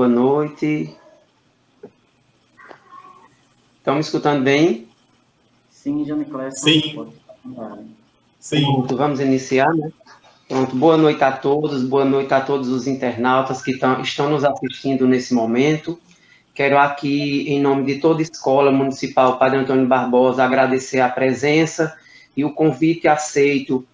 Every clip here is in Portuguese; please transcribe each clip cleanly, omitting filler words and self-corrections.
boa noite. Estão me escutando bem? Sim, Jane Clécio. Sim. Sim. Pronto, vamos iniciar, né? Pronto, boa noite a todos os internautas que estão nos assistindo nesse momento. Quero aqui, em nome de toda a Escola Municipal Padre Antônio Barbosa, agradecer a presença e o convite aceito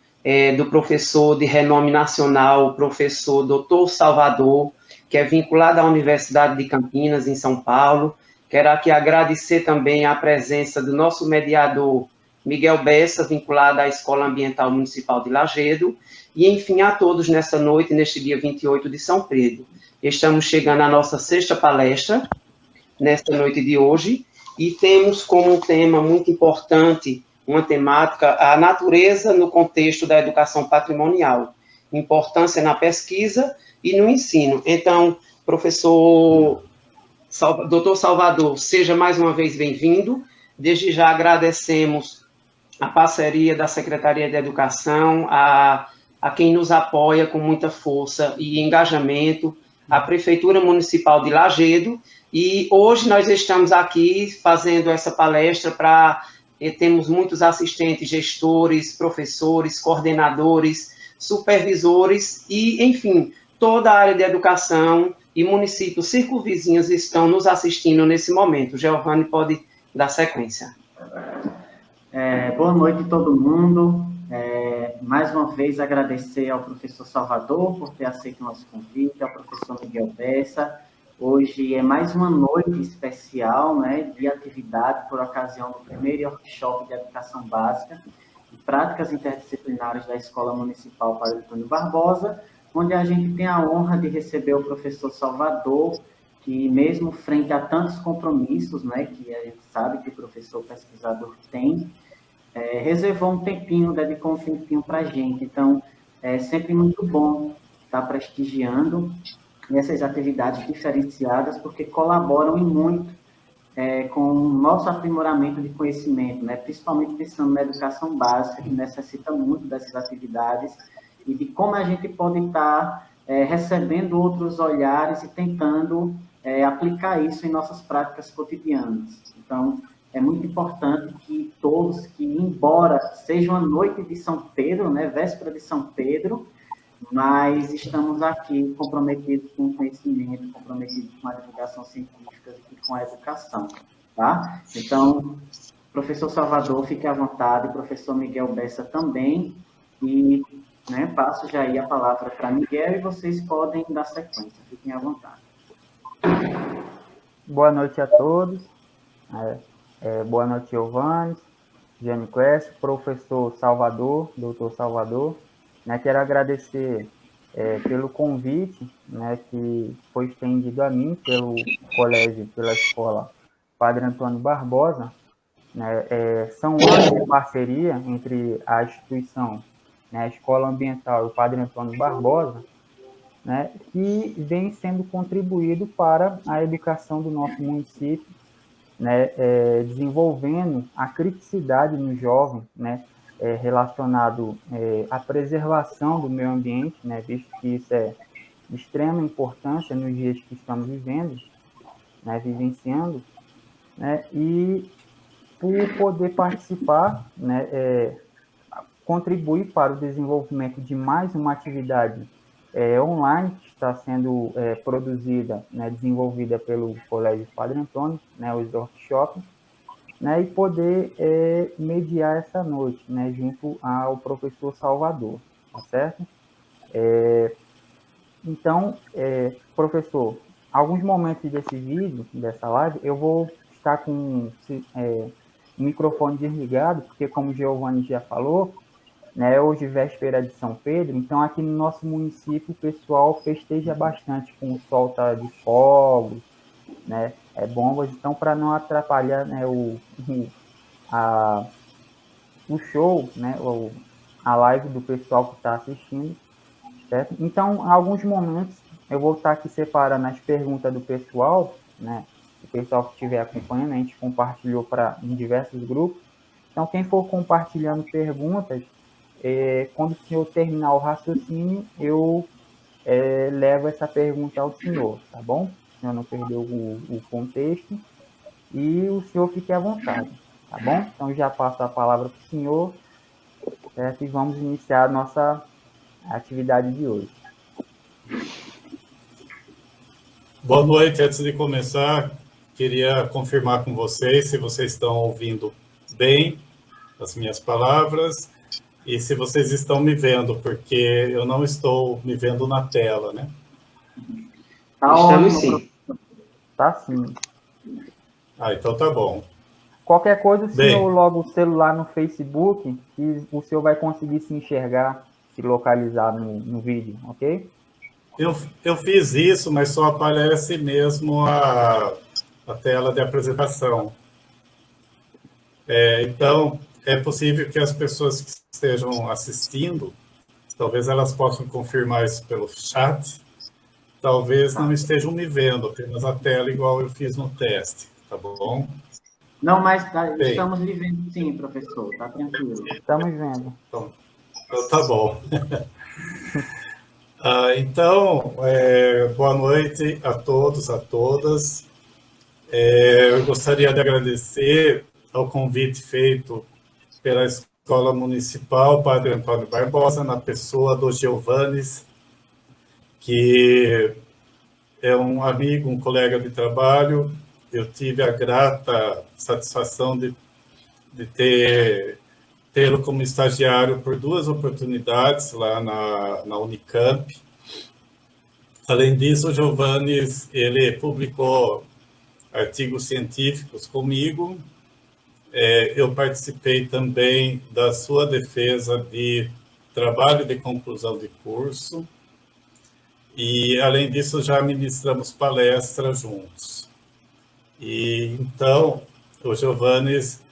do professor de renome nacional, o professor Dr. Salvador, que é vinculado à Universidade de Campinas, em São Paulo. Quero aqui agradecer também a presença do nosso mediador, Miguel Bessa, vinculado à Escola Ambiental Municipal de Lagedo, e, enfim, a todos nessa noite, neste dia 28 de São Pedro. Estamos chegando à nossa sexta palestra, nesta noite de hoje, e temos como um tema muito importante, uma temática, a natureza no contexto da educação patrimonial, importância na pesquisa e no ensino. Então, professor Dr. Salvador, seja mais uma vez bem-vindo. Desde já agradecemos a parceria da Secretaria de Educação, a quem nos apoia com muita força e engajamento, a Prefeitura Municipal de Lagedo, e hoje nós estamos aqui fazendo essa palestra temos muitos assistentes, gestores, professores, coordenadores, supervisores e, enfim, toda a área de educação e municípios circunvizinhos estão nos assistindo nesse momento. Giovanni pode dar sequência. Boa noite a todo mundo. Mais uma vez agradecer ao professor Salvador por ter aceito o nosso convite, ao professor Miguel Bessa. Hoje é mais uma noite especial, né, de atividade por ocasião do primeiro workshop de educação básica e práticas interdisciplinares da Escola Municipal Padre Antônio Barbosa, onde a gente tem a honra de receber o professor Salvador, que mesmo frente a tantos compromissos, né, que a gente sabe que o professor pesquisador tem, reservou um tempinho, dedicou um tempinho para a gente. Então, é sempre muito bom estar prestigiando essas atividades diferenciadas, porque colaboram em muito com o nosso aprimoramento de conhecimento, né? Principalmente pensando na educação básica, que necessita muito dessas atividades, e de como a gente pode estar recebendo outros olhares e tentando aplicar isso em nossas práticas cotidianas. Então, é muito importante que todos, que embora seja uma noite de São Pedro, né, véspera de São Pedro, mas estamos aqui comprometidos com o conhecimento, comprometidos com a divulgação científica e com a educação, tá? Então, professor Salvador, fique à vontade, professor Miguel Bessa também, e passo já aí a palavra para Miguel e vocês podem dar sequência, fiquem à vontade. Boa noite a todos, boa noite, Giovanni, Jane Clécio, professor Salvador, doutor Salvador. Quero agradecer pelo convite, que foi estendido a mim pelo colégio, pela escola Padre Antônio Barbosa. São anos de parceria entre a instituição, a Escola Ambiental e o Padre Antônio Barbosa, que vem sendo contribuído para a educação do nosso município, desenvolvendo a criticidade no jovem, relacionado à preservação do meio ambiente, visto que isso é de extrema importância nos dias que estamos vivendo, vivenciando, e por poder participar, contribuir para o desenvolvimento de mais uma atividade online que está sendo produzida, desenvolvida pelo Colégio Padre Antônio, os workshops, e poder mediar essa noite, junto ao professor Salvador, tá certo? Então, professor, alguns momentos desse vídeo, dessa live, eu vou estar com o microfone desligado, porque como o Giovanni já falou, hoje véspera de São Pedro, então aqui no nosso município o pessoal festeja bastante com solta de fogos, bombas, então para não atrapalhar o show, a live do pessoal que está assistindo, certo? Então, em alguns momentos, eu vou estar aqui separando as perguntas do pessoal, o pessoal que estiver acompanhando, a gente compartilhou em diversos grupos, então quem for compartilhando perguntas, quando o senhor terminar o raciocínio, eu levo essa pergunta ao senhor, tá bom? senhor não perdeu o contexto, e o senhor fique à vontade, tá bom? Então, já passo a palavra para o senhor, certo? E vamos iniciar a nossa atividade de hoje. Boa noite. Antes de começar, queria confirmar com vocês se vocês estão ouvindo bem as minhas palavras e se vocês estão me vendo, porque eu não estou me vendo na tela, né? Estamos sim. Tá sim. Então tá bom. Qualquer coisa, o senhor loga o celular no Facebook e o senhor vai conseguir se enxergar, se localizar no vídeo, ok? Eu fiz isso, mas só aparece mesmo a tela de apresentação. Então, é possível que as pessoas que estejam assistindo, talvez elas possam confirmar isso pelo chat, talvez não estejam me vendo, apenas a tela igual eu fiz no teste, tá bom? Não, mas estamos lhe vendo sim, professor, tá tranquilo. Estamos vendo. Então tá bom. Então, boa noite a todos, a todas. Eu gostaria de agradecer ao convite feito pela Escola Municipal Padre Antônio Barbosa, na pessoa do Giovannes, que é um amigo, um colega de trabalho. Eu tive a grata satisfação de tê-lo como estagiário por 2 oportunidades lá na Unicamp. Além disso, o Giovannes, ele publicou artigos científicos comigo. Eu participei também da sua defesa de trabalho de conclusão de curso. E, além disso, já ministramos palestras juntos. E, então, o Giovannes,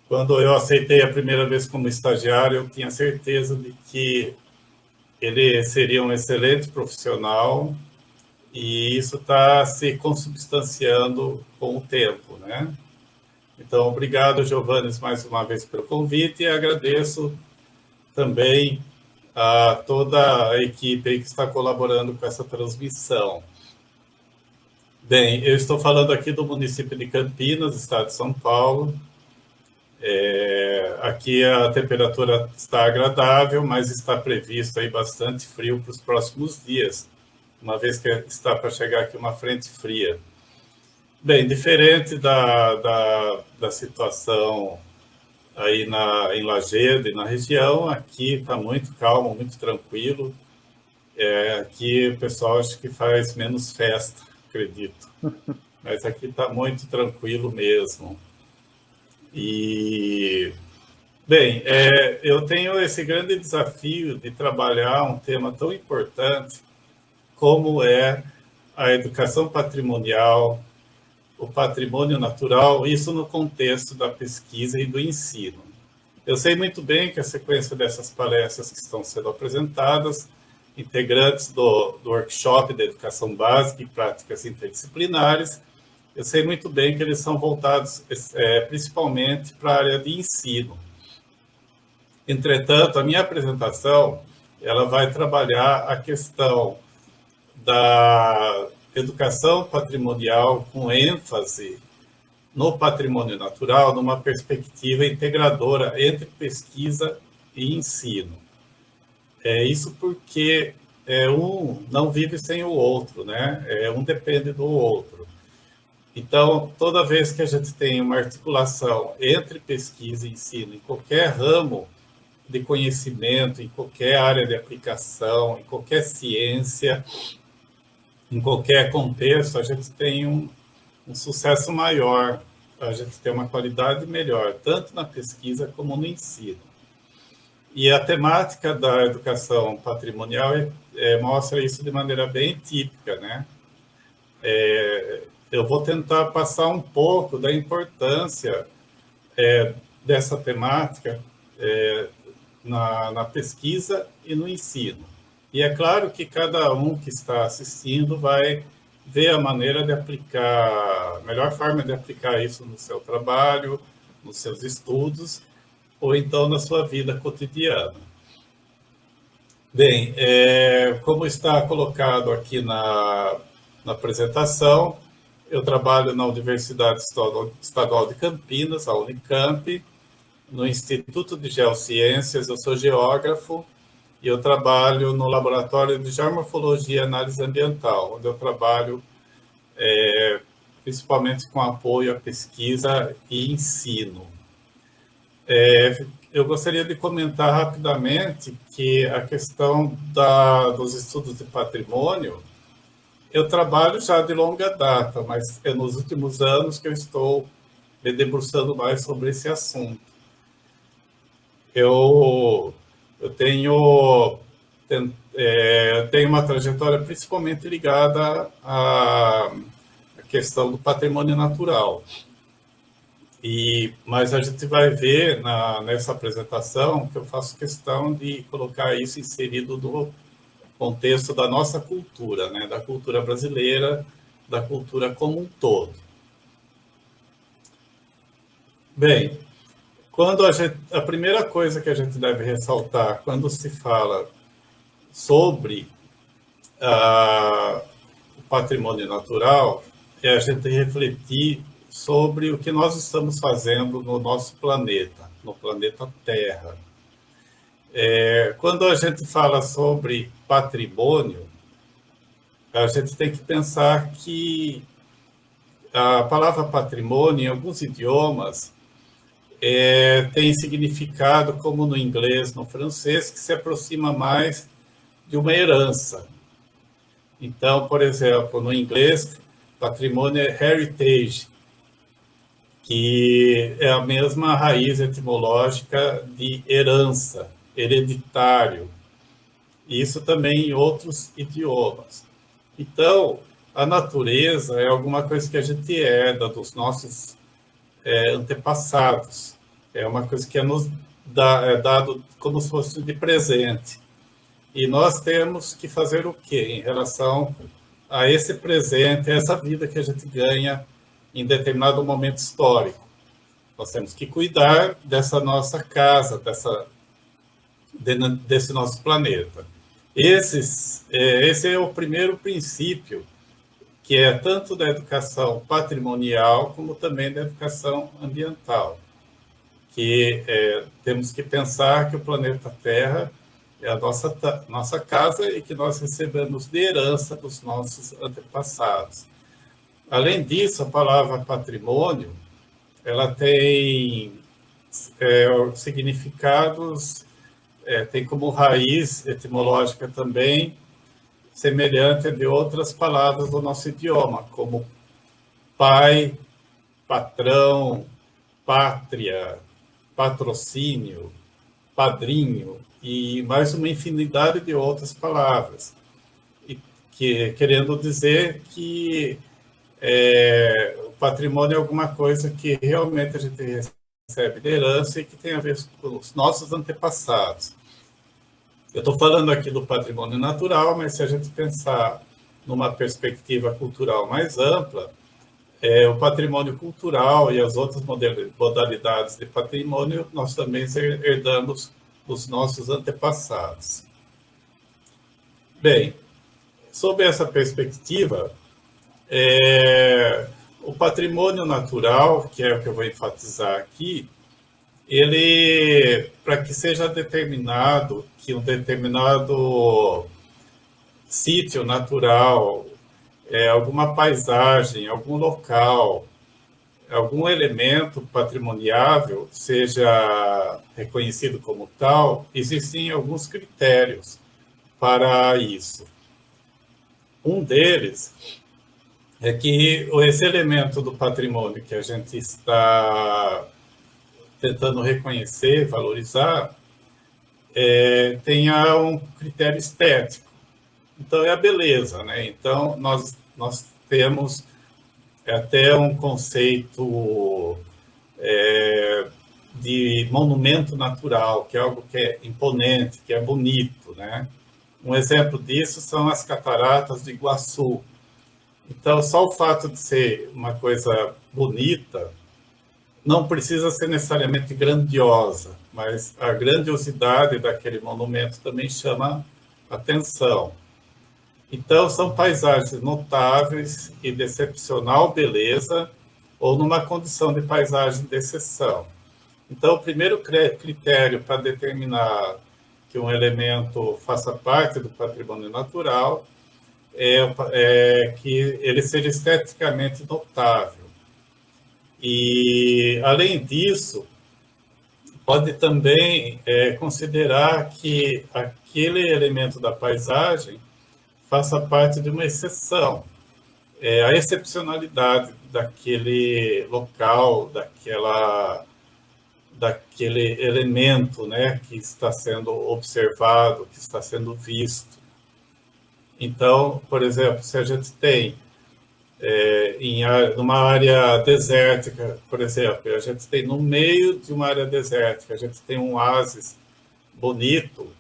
quando eu aceitei a primeira vez como estagiário, eu tinha certeza de que ele seria um excelente profissional, e isso está se consubstanciando com o tempo, né? Então, obrigado, Giovannes, mais uma vez pelo convite, e agradeço também a toda a equipe que está colaborando com essa transmissão. Bem, eu estou falando aqui do município de Campinas, estado de São Paulo. Aqui a temperatura está agradável, mas está previsto aí bastante frio para os próximos dias, uma vez que está para chegar aqui uma frente fria. Bem, diferente da situação aí em Lagedo e na região, aqui está muito calmo, muito tranquilo. Aqui o pessoal acho que faz menos festa, acredito. Mas aqui está muito tranquilo mesmo. E, bem, eu tenho esse grande desafio de trabalhar um tema tão importante como é a educação patrimonial, o patrimônio natural, isso no contexto da pesquisa e do ensino. Eu sei muito bem que a sequência dessas palestras que estão sendo apresentadas, integrantes do workshop de educação básica e práticas interdisciplinares, eu sei muito bem que eles são voltados principalmente para a área de ensino. Entretanto, a minha apresentação ela vai trabalhar a questão da educação patrimonial com ênfase no patrimônio natural, numa perspectiva integradora entre pesquisa e ensino. Isso porque um não vive sem o outro, né? Um depende do outro. Então, toda vez que a gente tem uma articulação entre pesquisa e ensino, em qualquer ramo de conhecimento, em qualquer área de aplicação, em qualquer ciência, em qualquer contexto, a gente tem um sucesso maior, a gente tem uma qualidade melhor, tanto na pesquisa como no ensino. E a temática da educação patrimonial mostra isso de maneira bem típica, né? Eu vou tentar passar um pouco da importância dessa temática na pesquisa e no ensino. E é claro que cada um que está assistindo vai ver a maneira de aplicar, a melhor forma de aplicar isso no seu trabalho, nos seus estudos, ou então na sua vida cotidiana. Bem, como está colocado aqui na apresentação. Eu trabalho na Universidade Estadual de Campinas, a Unicamp, no Instituto de Geociências. Eu sou geógrafo e eu trabalho no Laboratório de Geomorfologia e Análise Ambiental, onde eu trabalho principalmente com apoio à pesquisa e ensino. Eu gostaria de comentar rapidamente que a questão dos estudos de patrimônio, eu trabalho já de longa data, mas é nos últimos anos que eu estou me debruçando mais sobre esse assunto. Eu tenho uma trajetória principalmente ligada à questão do patrimônio natural. Mas a gente vai ver nessa apresentação que eu faço questão de colocar isso inserido no contexto da nossa cultura, né? Da cultura brasileira, da cultura como um todo. Bem, a primeira coisa que a gente deve ressaltar quando se fala sobre o patrimônio natural é a gente refletir sobre o que nós estamos fazendo no nosso planeta, no planeta Terra. Quando a gente fala sobre patrimônio, a gente tem que pensar que a palavra patrimônio, em alguns idiomas, tem significado, como no inglês, no francês, que se aproxima mais de uma herança. Então, por exemplo, no inglês, patrimônio é heritage, que é a mesma raiz etimológica de herança, hereditário. Isso também em outros idiomas. Então, a natureza é alguma coisa que a gente herda dos nossos antepassados. É uma coisa que é dado como se fosse de presente. E nós temos que fazer o quê em relação a esse presente, a essa vida que a gente ganha em determinado momento histórico? Nós temos que cuidar dessa nossa casa, desse nosso planeta. Esse é o primeiro princípio, que é tanto da educação patrimonial como também da educação ambiental, que temos que pensar que o planeta Terra é a nossa casa e que nós recebemos de herança dos nossos antepassados. Além disso, a palavra patrimônio, ela tem significados, tem como raiz etimológica também, semelhante de outras palavras do nosso idioma, como pai, patrão, pátria, patrocínio, padrinho, e mais uma infinidade de outras palavras, querendo dizer que o patrimônio é alguma coisa que realmente a gente recebe de herança e que tem a ver com os nossos antepassados. Eu estou falando aqui do patrimônio natural, mas se a gente pensar numa perspectiva cultural mais ampla, o patrimônio cultural e as outras modalidades de patrimônio nós também herdamos dos nossos antepassados. Bem, sob essa perspectiva, o patrimônio natural, que é o que eu vou enfatizar aqui, ele, para que seja determinado que um determinado sítio natural, alguma paisagem, algum local, algum elemento patrimoniável seja reconhecido como tal, existem alguns critérios para isso. Um deles é que esse elemento do patrimônio que a gente está tentando reconhecer, valorizar, tenha um critério estético. Então, é a beleza, né? Então, nós temos até um conceito de monumento natural, que é algo que é imponente, que é bonito, né? Um exemplo disso são as cataratas do Iguaçu. Então, só o fato de ser uma coisa bonita não precisa ser necessariamente grandiosa, mas a grandiosidade daquele monumento também chama atenção. Então, são paisagens notáveis e de excepcional beleza, ou numa condição de paisagem de exceção. Então, o primeiro critério para determinar que um elemento faça parte do patrimônio natural é que ele seja esteticamente notável. E, além disso, pode também considerar que aquele elemento da paisagem faça parte de uma exceção. A excepcionalidade daquele local, daquele elemento, né, que está sendo observado, que está sendo visto. Então, por exemplo, se a gente tem numa área desértica, por exemplo, a gente tem no meio de uma área desértica, a gente tem um oásis bonito,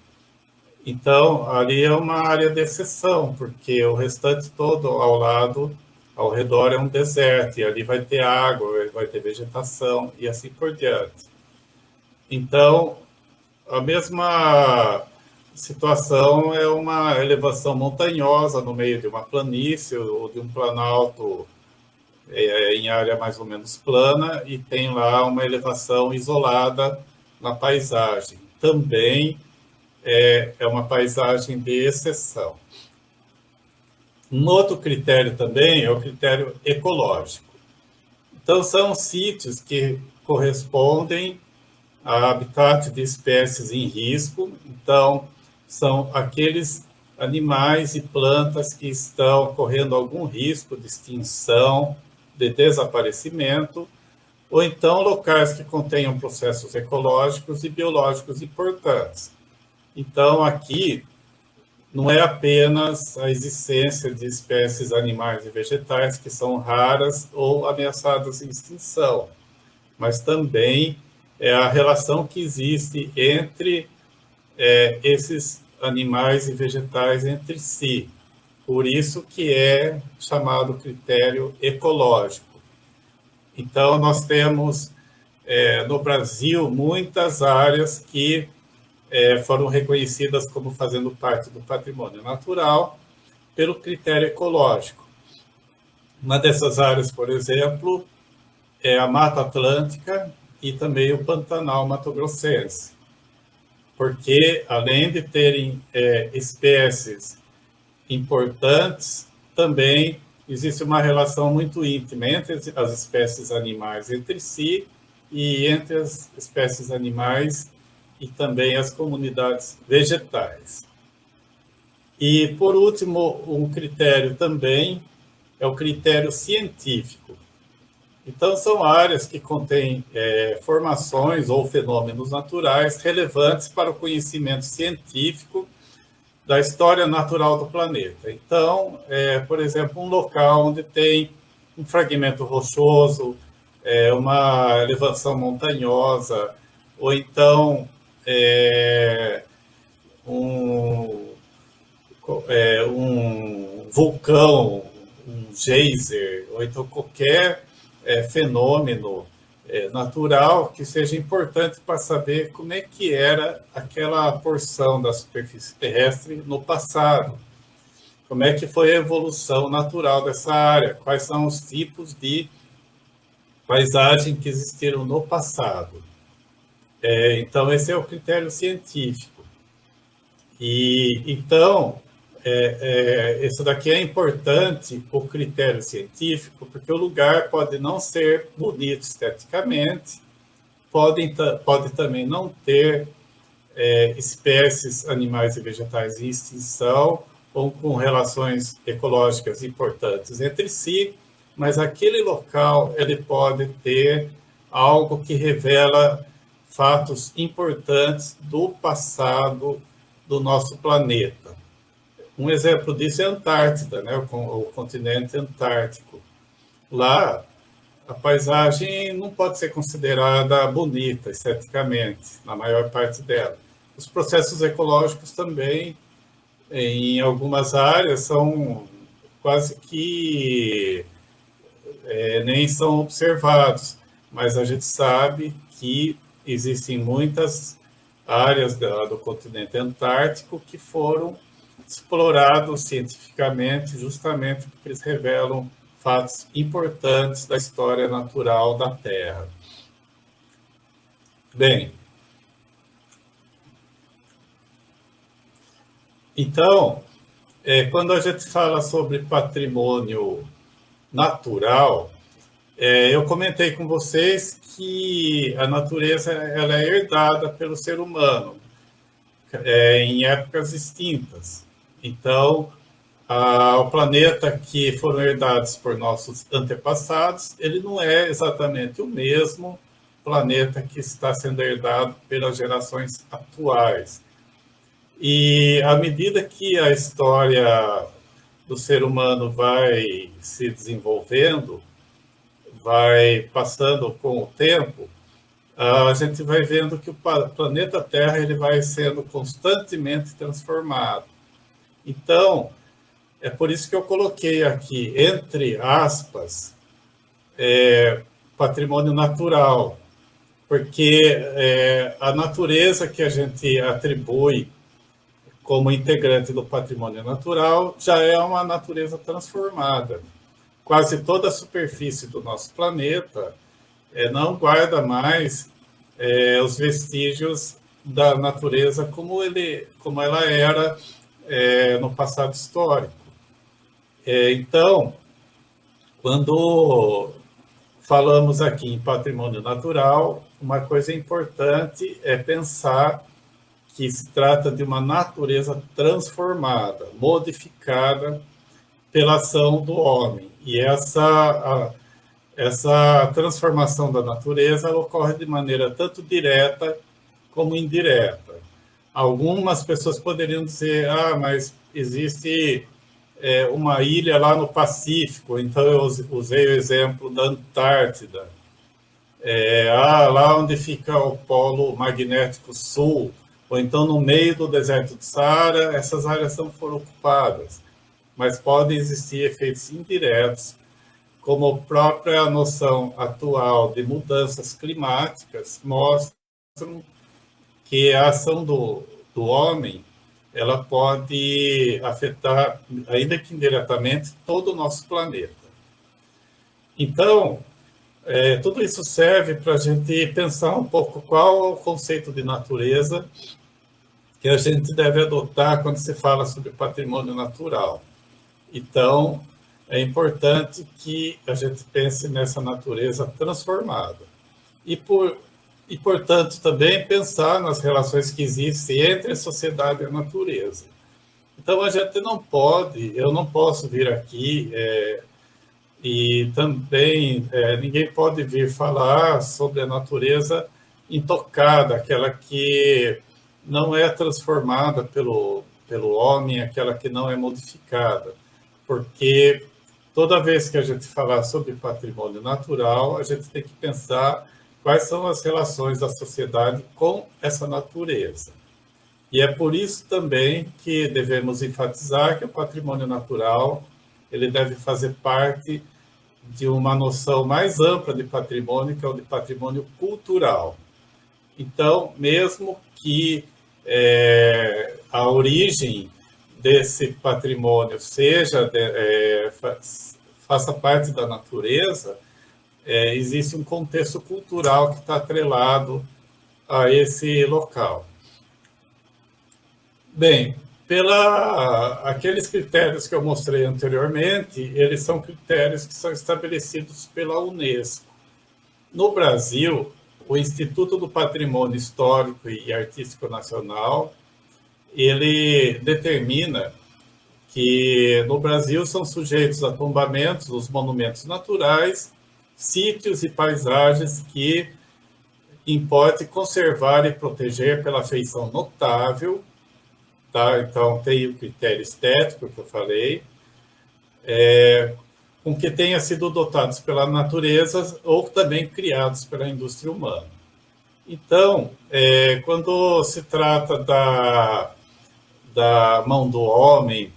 então ali é uma área de exceção, porque o restante todo ao redor é um deserto, e ali vai ter água, vai ter vegetação, e assim por diante. Então, a mesma situação é uma elevação montanhosa no meio de uma planície ou de um planalto em área mais ou menos plana, e tem lá uma elevação isolada na paisagem. Também é uma paisagem de exceção. Um outro critério também é o critério ecológico. Então, são sítios que correspondem a habitat de espécies em risco. Então, são aqueles animais e plantas que estão correndo algum risco de extinção, de desaparecimento, ou então locais que contenham processos ecológicos e biológicos importantes. Então, aqui, não é apenas a existência de espécies animais e vegetais que são raras ou ameaçadas de extinção, mas também é a relação que existe entre esses animais e vegetais entre si. Por isso que é chamado critério ecológico. Então, nós temos no Brasil muitas áreas que foram reconhecidas como fazendo parte do patrimônio natural pelo critério ecológico. Uma dessas áreas, por exemplo, é a Mata Atlântica e também o Pantanal Mato-Grossense, porque, além de terem espécies importantes, também existe uma relação muito íntima entre as espécies animais entre si e entre as espécies animais e também as comunidades vegetais. E, por último, um critério também é o critério científico. Então, são áreas que contêm formações ou fenômenos naturais relevantes para o conhecimento científico da história natural do planeta. Então, por exemplo, um local onde tem um fragmento rochoso, uma elevação montanhosa, ou então um vulcão, um geyser, ou então qualquer fenômeno natural que seja importante para saber como é que era aquela porção da superfície terrestre no passado, como é que foi a evolução natural dessa área, quais são os tipos de paisagem que existiram no passado. Então, esse é o critério científico. E, então, isso daqui é importante, o critério científico, porque o lugar pode não ser bonito esteticamente, pode também não ter espécies animais e vegetais em extinção ou com relações ecológicas importantes entre si, mas aquele local ele pode ter algo que revela fatos importantes do passado do nosso planeta. Um exemplo disso é a Antártida, né? O continente antártico. Lá, a paisagem não pode ser considerada bonita esteticamente, na maior parte dela. Os processos ecológicos também, em algumas áreas, são quase que nem são observados, mas a gente sabe que existem muitas áreas do continente antártico que foram explorados cientificamente, justamente porque eles revelam fatos importantes da história natural da Terra. Bem, então, quando a gente fala sobre patrimônio natural, eu comentei com vocês que a natureza ela é herdada pelo ser humano em épocas distintas. Então, o planeta que foram herdados por nossos antepassados, ele não é exatamente o mesmo planeta que está sendo herdado pelas gerações atuais. E à medida que a história do ser humano vai se desenvolvendo, vai passando com o tempo, a gente vai vendo que o planeta Terra ele vai sendo constantemente transformado. Então, é por isso que eu coloquei aqui, entre aspas, patrimônio natural, porque a natureza que a gente atribui como integrante do patrimônio natural já é uma natureza transformada. Quase toda a superfície do nosso planeta não guarda mais os vestígios da natureza como ela era no passado histórico. Então, quando falamos aqui em patrimônio natural, uma coisa importante é pensar que se trata de uma natureza transformada, modificada pela ação do homem. E essa transformação da natureza ocorre de maneira tanto direta como indireta. Algumas pessoas poderiam dizer, mas existe uma ilha lá no Pacífico, então eu usei o exemplo da Antártida. Lá onde fica o polo magnético sul, ou então no meio do deserto do Saara, essas áreas não foram ocupadas. Mas podem existir efeitos indiretos, como a própria noção atual de mudanças climáticas mostram que a ação do homem ela pode afetar, ainda que indiretamente, todo o nosso planeta. Então, tudo isso serve para a gente pensar um pouco qual é o conceito de natureza que a gente deve adotar quando se fala sobre patrimônio natural. Então, é importante que a gente pense nessa natureza transformada. E, portanto, também pensar nas relações que existem entre a sociedade e a natureza. Então, a gente não pode, eu não posso vir aqui e também ninguém pode vir falar sobre a natureza intocada, aquela que não é transformada pelo homem, aquela que não é modificada, porque toda vez que a gente falar sobre patrimônio natural, a gente tem que pensar quais são as relações da sociedade com essa natureza. E é por isso também que devemos enfatizar que o patrimônio natural ele deve fazer parte de uma noção mais ampla de patrimônio, que é o de patrimônio cultural. Então, mesmo que a origem desse patrimônio faça parte da natureza, existe um contexto cultural que está atrelado a esse local. Bem, aqueles critérios que eu mostrei anteriormente, eles são critérios que são estabelecidos pela Unesco. No Brasil, o Instituto do Patrimônio Histórico e Artístico Nacional, ele determina que no Brasil são sujeitos a tombamentos os monumentos naturais, sítios e paisagens que importe conservar e proteger pela feição notável, tá? Então, tem o critério estético que eu falei, com que tenha sido dotados pela natureza ou também criados pela indústria humana. Então, quando se trata da mão do homem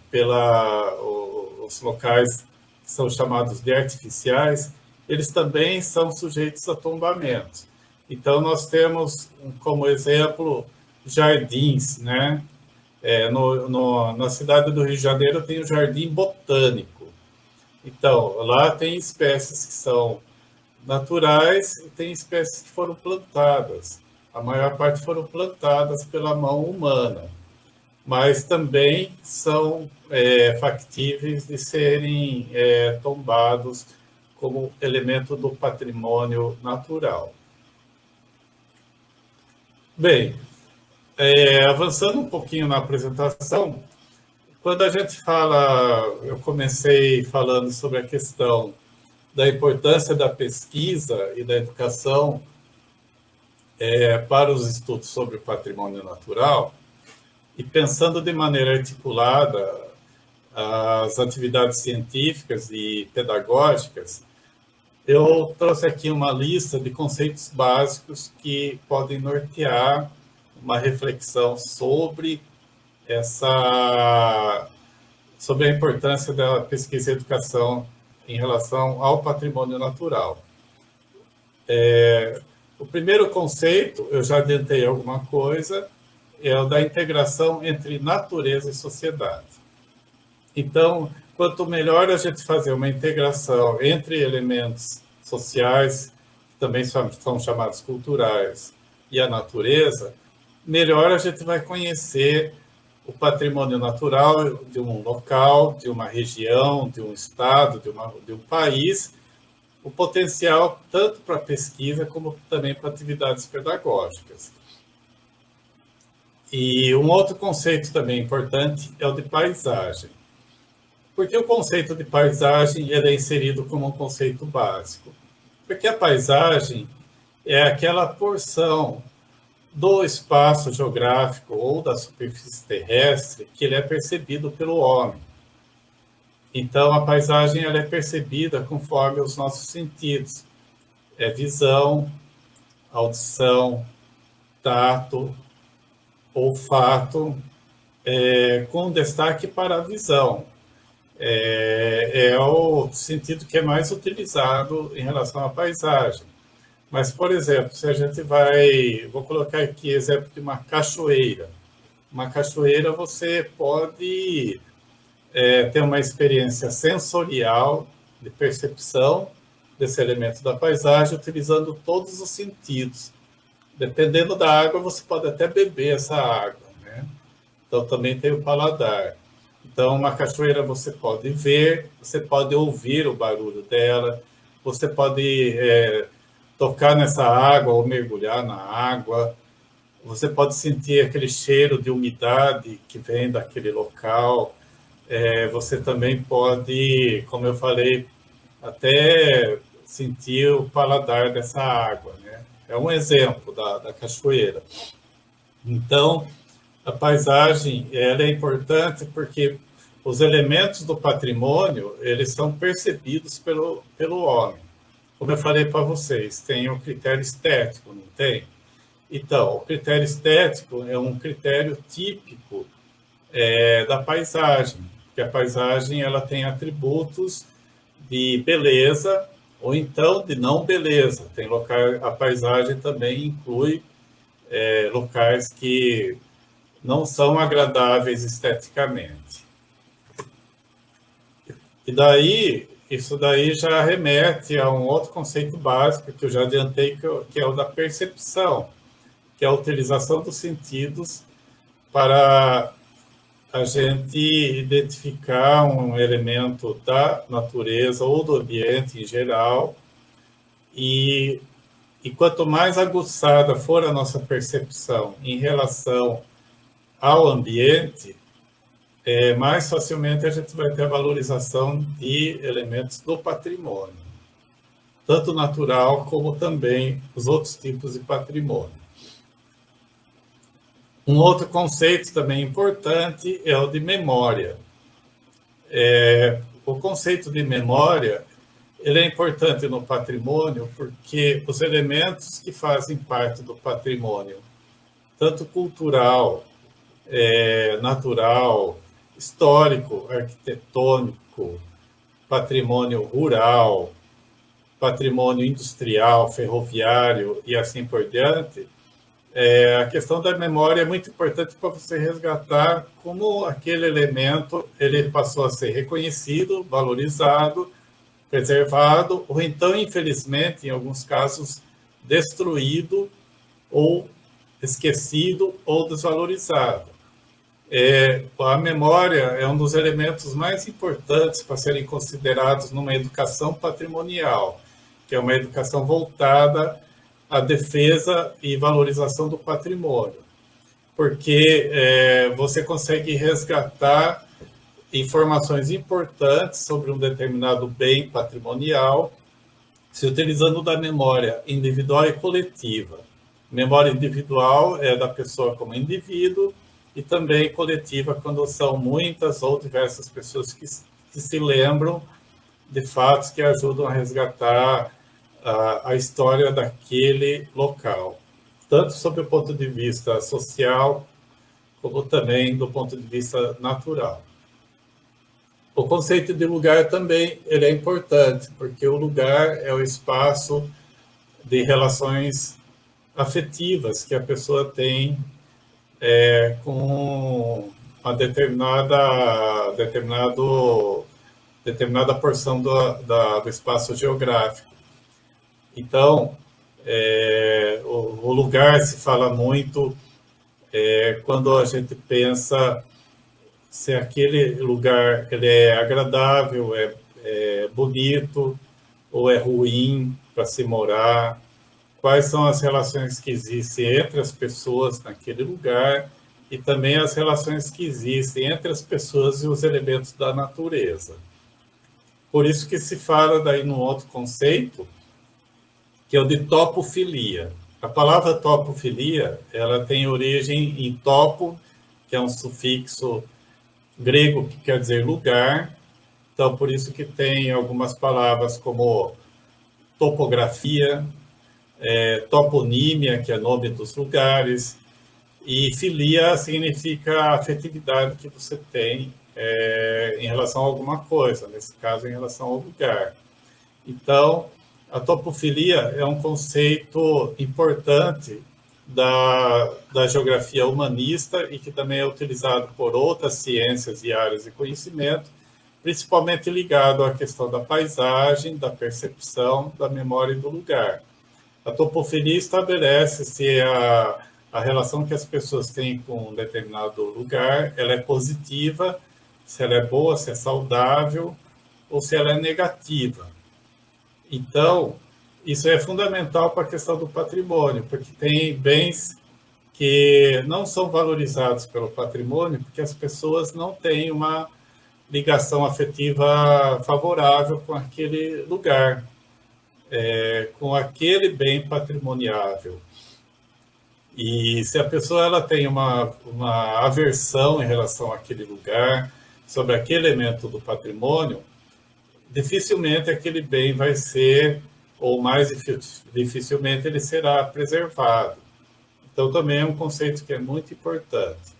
os locais que são chamados de artificiais, eles também são sujeitos a tombamentos. Então, nós temos como exemplo jardins, né? Na cidade do Rio de Janeiro tem o Jardim Botânico. Então, lá tem espécies que são naturais e tem espécies que foram plantadas. A maior parte foram plantadas pela mão humana, mas também são factíveis de serem tombados como elemento do patrimônio natural. Bem, avançando um pouquinho na apresentação, quando a gente fala, eu comecei falando sobre a questão da importância da pesquisa e da educação para os estudos sobre o patrimônio natural, e pensando de maneira articulada as atividades científicas e pedagógicas, eu trouxe aqui uma lista de conceitos básicos que podem nortear uma reflexão sobre a importância da pesquisa e educação em relação ao patrimônio natural. O primeiro conceito, eu já adiantei alguma coisa, é o da integração entre natureza e sociedade. Então, quanto melhor a gente fazer uma integração entre elementos sociais, que também são chamados culturais, e a natureza, melhor a gente vai conhecer o patrimônio natural de um local, de uma região, de um estado, de um país, o potencial tanto para pesquisa como também para atividades pedagógicas. E um outro conceito também importante é o de paisagem. Porque o conceito de paisagem é inserido como um conceito básico? Porque a paisagem é aquela porção do espaço geográfico ou da superfície terrestre que ele é percebido pelo homem. Então, a paisagem ela é percebida conforme os nossos sentidos. Visão, audição, tato, olfato, com destaque para a visão. É o sentido que é mais utilizado em relação à paisagem. Mas, por exemplo, se a gente vou colocar aqui exemplo de uma cachoeira. Uma cachoeira você pode ter uma experiência sensorial de percepção desse elemento da paisagem, utilizando todos os sentidos. Dependendo da água, você pode até beber essa água, né? Então, também tem o paladar. Então, uma cachoeira você pode ver, você pode ouvir o barulho dela, você pode tocar nessa água ou mergulhar na água, você pode sentir aquele cheiro de umidade que vem daquele local, você também pode, como eu falei, até sentir o paladar dessa água, né? É um exemplo da cachoeira. Então, a paisagem ela é importante porque os elementos do patrimônio eles são percebidos pelo homem. Como eu falei para vocês, tem o critério estético, não tem? Então, o critério estético é um critério típico da paisagem, que a paisagem ela tem atributos de beleza ou então de não beleza. Tem locais, a paisagem também inclui locais que não são agradáveis esteticamente. E daí, isso daí já remete a um outro conceito básico que eu já adiantei, que é o da percepção, que é a utilização dos sentidos para a gente identificar um elemento da natureza ou do ambiente em geral. E quanto mais aguçada for a nossa percepção em relação ao ambiente, mais facilmente a gente vai ter a valorização de elementos do patrimônio, tanto natural como também os outros tipos de patrimônio. Um outro conceito também importante é o de memória. O conceito de memória ele é importante no patrimônio porque os elementos que fazem parte do patrimônio, tanto cultural, natural, histórico, arquitetônico, patrimônio rural, patrimônio industrial, ferroviário e assim por diante, A questão da memória é muito importante para você resgatar como aquele elemento ele passou a ser reconhecido, valorizado, preservado, ou então, infelizmente, em alguns casos, destruído ou esquecido ou desvalorizado. A memória é um dos elementos mais importantes para serem considerados numa educação patrimonial, que é uma educação voltada à defesa e valorização do patrimônio, porque você consegue resgatar informações importantes sobre um determinado bem patrimonial, se utilizando da memória individual e coletiva. Memória individual é da pessoa como indivíduo, e também coletiva, quando são muitas ou diversas pessoas que se lembram de fatos que ajudam a resgatar a história daquele local, tanto sob o ponto de vista social, como também do ponto de vista natural. O conceito de lugar também ele é importante, porque o lugar é o espaço de relações afetivas que a pessoa tem com uma determinada porção do espaço geográfico. Então, o lugar se fala muito quando a gente pensa se aquele lugar ele é agradável, é bonito ou é ruim para se morar, quais são as relações que existem entre as pessoas naquele lugar e também as relações que existem entre as pessoas e os elementos da natureza. Por isso que se fala daí num outro conceito, que é o de topofilia. A palavra topofilia, ela tem origem em topo, que é um sufixo grego que quer dizer lugar. Então, por isso que tem algumas palavras como topografia, toponímia, que é nome dos lugares, e filia significa a afetividade que você tem em relação a alguma coisa, nesse caso, em relação ao lugar. Então, a topofilia é um conceito importante da geografia humanista e que também é utilizado por outras ciências e áreas de conhecimento, principalmente ligado à questão da paisagem, da percepção, da memória e do lugar. A topofilia estabelece se a relação que as pessoas têm com um determinado lugar ela é positiva, se ela é boa, se é saudável ou se ela é negativa. Então, isso é fundamental para a questão do patrimônio, porque tem bens que não são valorizados pelo patrimônio, porque as pessoas não têm uma ligação afetiva favorável com aquele lugar, com aquele bem patrimoniável. E se a pessoa ela tem uma aversão em relação àquele lugar, sobre aquele elemento do patrimônio, dificilmente aquele bem vai ser, ou mais dificilmente ele será preservado. Então, também é um conceito que é muito importante.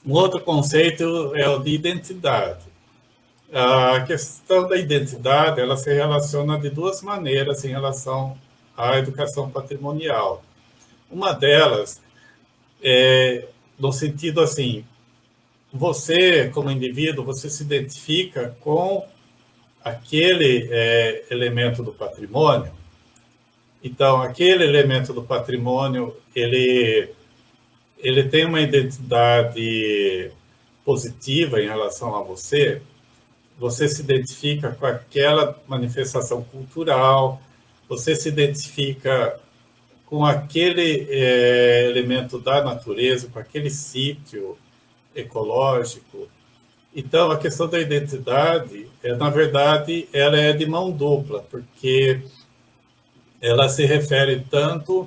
Um outro conceito é o de identidade. A questão da identidade, ela se relaciona de duas maneiras em relação à educação patrimonial. Uma delas é no sentido assim, você, como indivíduo, você se identifica com aquele elemento do patrimônio. Então, aquele elemento do patrimônio, ele tem uma identidade positiva em relação a você. Você se identifica com aquela manifestação cultural, você se identifica com aquele elemento da natureza, com aquele sítio ecológico. Então, a questão da identidade, na verdade, ela é de mão dupla, porque ela se refere tanto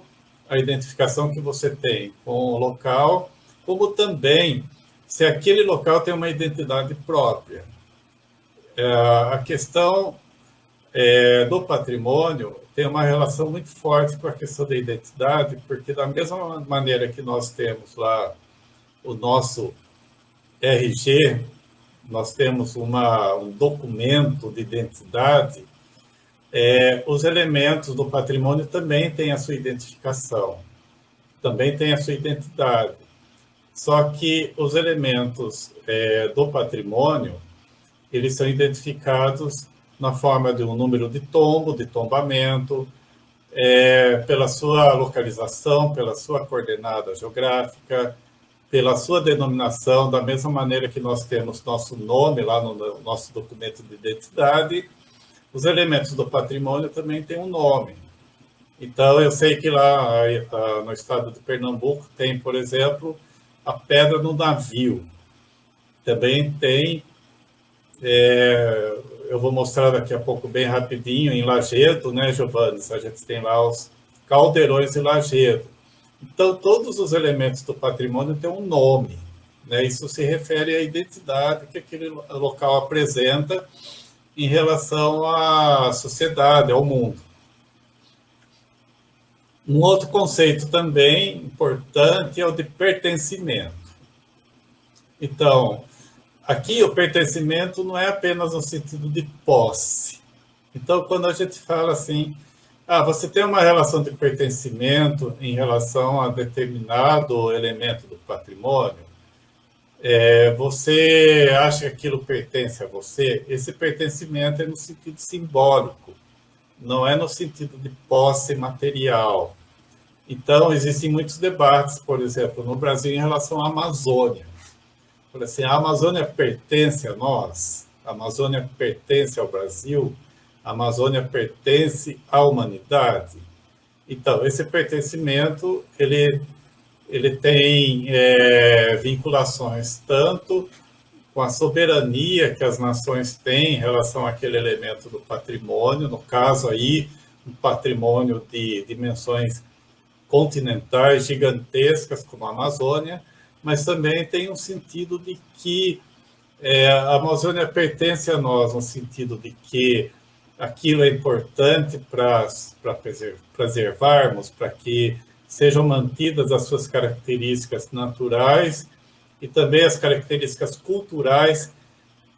à identificação que você tem com o local, como também se aquele local tem uma identidade própria. A questão do patrimônio tem uma relação muito forte com a questão da identidade, porque da mesma maneira que nós temos lá o nosso RG, nós temos um documento de identidade, os elementos do patrimônio também têm a sua identificação. também tem a sua identidade. Só que os elementos do patrimônio, eles são identificados na forma de um número de tombo, de tombamento, pela sua localização, pela sua coordenada geográfica, pela sua denominação, da mesma maneira que nós temos nosso nome lá no nosso documento de identidade, os elementos do patrimônio também têm um nome. Então, eu sei que lá no estado de Pernambuco tem, por exemplo, a pedra no navio. Também tem, eu vou mostrar daqui a pouco bem rapidinho, em Lajedo, né, Giovanni? A gente tem lá os caldeirões de Lajedo. Então, todos os elementos do patrimônio têm um nome, né? Isso se refere à identidade que aquele local apresenta em relação à sociedade, ao mundo. Um outro conceito também importante é o de pertencimento. Então, aqui o pertencimento não é apenas no sentido de posse. Então, quando a gente fala assim, você tem uma relação de pertencimento em relação a determinado elemento do patrimônio, você acha que aquilo pertence a você? Esse pertencimento é no sentido simbólico, não é no sentido de posse material. Então, existem muitos debates, por exemplo, no Brasil, em relação à Amazônia. Por assim, a Amazônia pertence a nós? A Amazônia pertence ao Brasil? A Amazônia pertence à humanidade? Então, esse pertencimento, ele tem vinculações tanto com a soberania que as nações têm em relação àquele elemento do patrimônio, no caso aí, um patrimônio de dimensões continentais gigantescas, como a Amazônia, mas também tem um sentido de que a Amazônia pertence a nós, no sentido de que aquilo é importante para preservarmos, para que sejam mantidas as suas características naturais e também as características culturais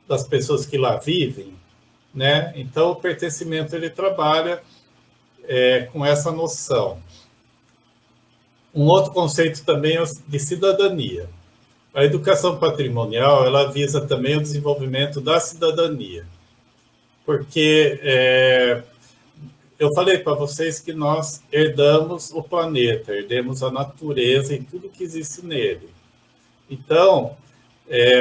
das pessoas que lá vivem, né? Então, o pertencimento, ele trabalha com essa noção. Um outro conceito também é de cidadania. A educação patrimonial, ela visa também o desenvolvimento da cidadania, porque eu falei para vocês que nós herdamos o planeta, herdamos a natureza e tudo que existe nele. Então,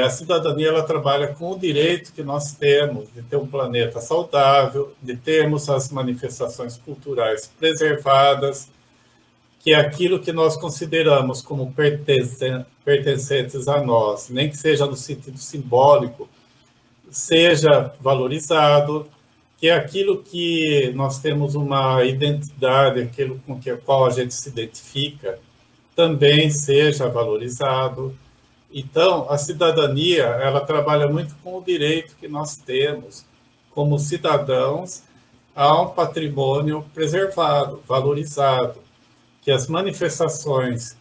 a cidadania, ela trabalha com o direito que nós temos de ter um planeta saudável, de termos as manifestações culturais preservadas, que é aquilo que nós consideramos como pertencentes a nós, nem que seja no sentido simbólico, seja valorizado, que é aquilo que nós temos uma identidade, aquilo com que qual a gente se identifica, também seja valorizado. Então, a cidadania, ela trabalha muito com o direito que nós temos como cidadãos a um patrimônio preservado, valorizado, que as manifestações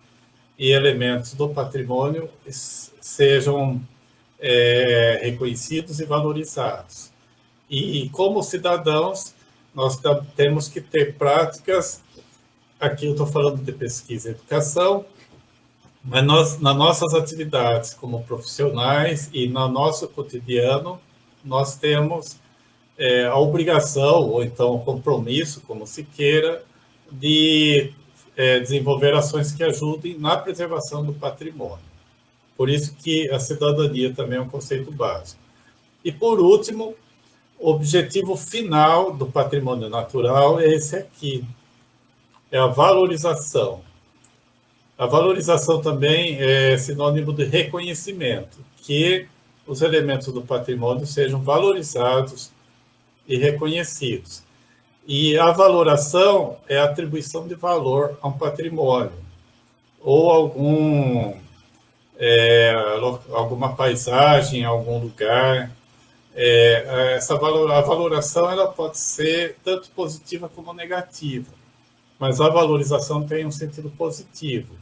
e elementos do patrimônio sejam reconhecidos e valorizados. E, como cidadãos, nós temos que ter práticas, aqui eu estou falando de pesquisa e educação, mas nas nossas atividades como profissionais e no nosso cotidiano, nós temos a obrigação, ou então o compromisso, como se queira, de desenvolver ações que ajudem na preservação do patrimônio. Por isso que a cidadania também é um conceito básico. E, por último, o objetivo final do patrimônio natural é esse aqui, é a valorização. A valorização também é sinônimo de reconhecimento, que os elementos do patrimônio sejam valorizados e reconhecidos. E a valoração é a atribuição de valor a um patrimônio, ou alguma paisagem, algum lugar. A valoração, ela pode ser tanto positiva como negativa, mas a valorização tem um sentido positivo,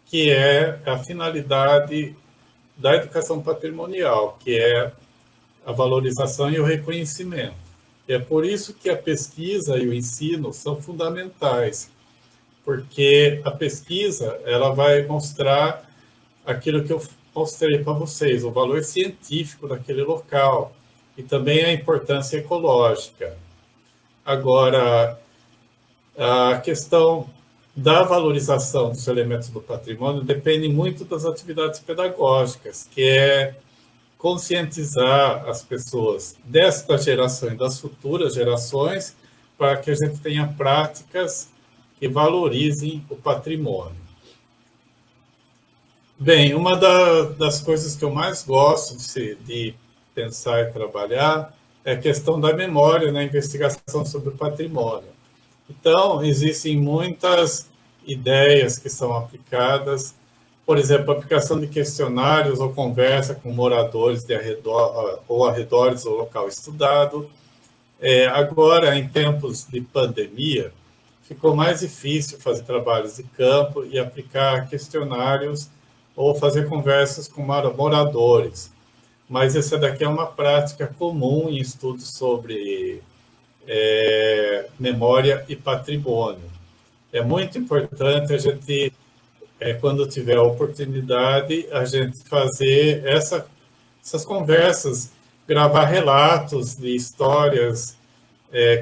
que é a finalidade da educação patrimonial, que é a valorização e o reconhecimento. É por isso que a pesquisa e o ensino são fundamentais, porque a pesquisa ela vai mostrar aquilo que eu mostrei para vocês, o valor científico daquele local e também a importância ecológica. Agora, a questão da valorização dos elementos do patrimônio depende muito das atividades pedagógicas, que é conscientizar as pessoas desta geração e das futuras gerações para que a gente tenha práticas que valorizem o patrimônio. Bem, uma das coisas que eu mais gosto de pensar e trabalhar é a questão da memória na investigação sobre o patrimônio. Então, existem muitas ideias que são aplicadas, por exemplo, a aplicação de questionários ou conversa com moradores de arredores do local estudado. Agora, em tempos de pandemia, ficou mais difícil fazer trabalhos de campo e aplicar questionários ou fazer conversas com moradores. Mas essa daqui é uma prática comum em estudos sobre memória e patrimônio. É muito importante a gente, quando tiver a oportunidade, a gente fazer essas conversas, gravar relatos de histórias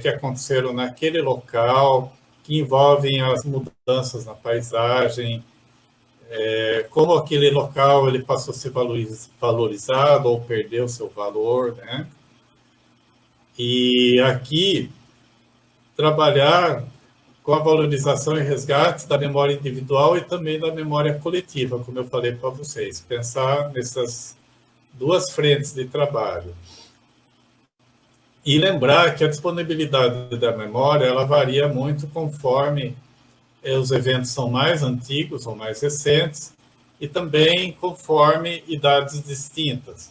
que aconteceram naquele local, que envolvem as mudanças na paisagem, como aquele local ele passou a ser valorizado ou perdeu seu valor, né? E aqui, trabalhar com a valorização e resgate da memória individual e também da memória coletiva, como eu falei para vocês. Pensar nessas duas frentes de trabalho. E lembrar que a disponibilidade da memória ela varia muito conforme os eventos são mais antigos ou mais recentes e também conforme idades distintas.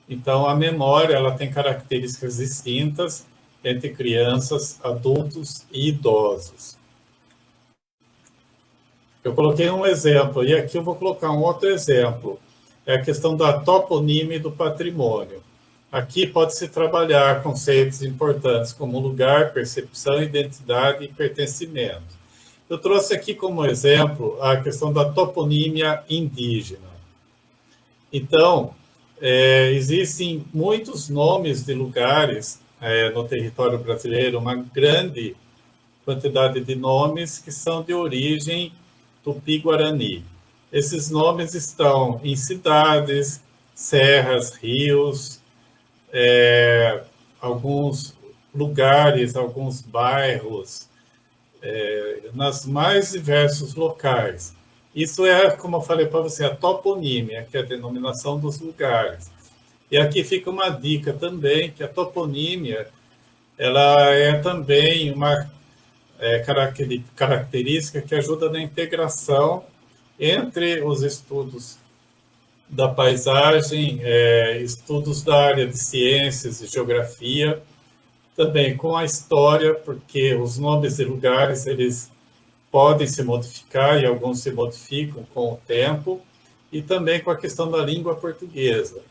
Então, a memória ela tem características distintas entre crianças, adultos e idosos. Eu coloquei um exemplo, e aqui eu vou colocar um outro exemplo. É a questão da toponímia do patrimônio. Aqui pode-se trabalhar conceitos importantes como lugar, percepção, identidade e pertencimento. Eu trouxe aqui como exemplo a questão da toponímia indígena. Então, existem muitos nomes de lugares no território brasileiro, uma grande quantidade de nomes que são de origem tupi-guarani. Esses nomes estão em cidades, serras, rios, alguns lugares, alguns bairros, nas mais diversos locais. Isso como eu falei para você, a toponímia, que é a denominação dos lugares. E aqui fica uma dica também, que a toponímia ela é também uma característica que ajuda na integração entre os estudos da paisagem, estudos da área de ciências e geografia, também com a história, porque os nomes de lugares eles podem se modificar e alguns se modificam com o tempo, e também com a questão da língua portuguesa.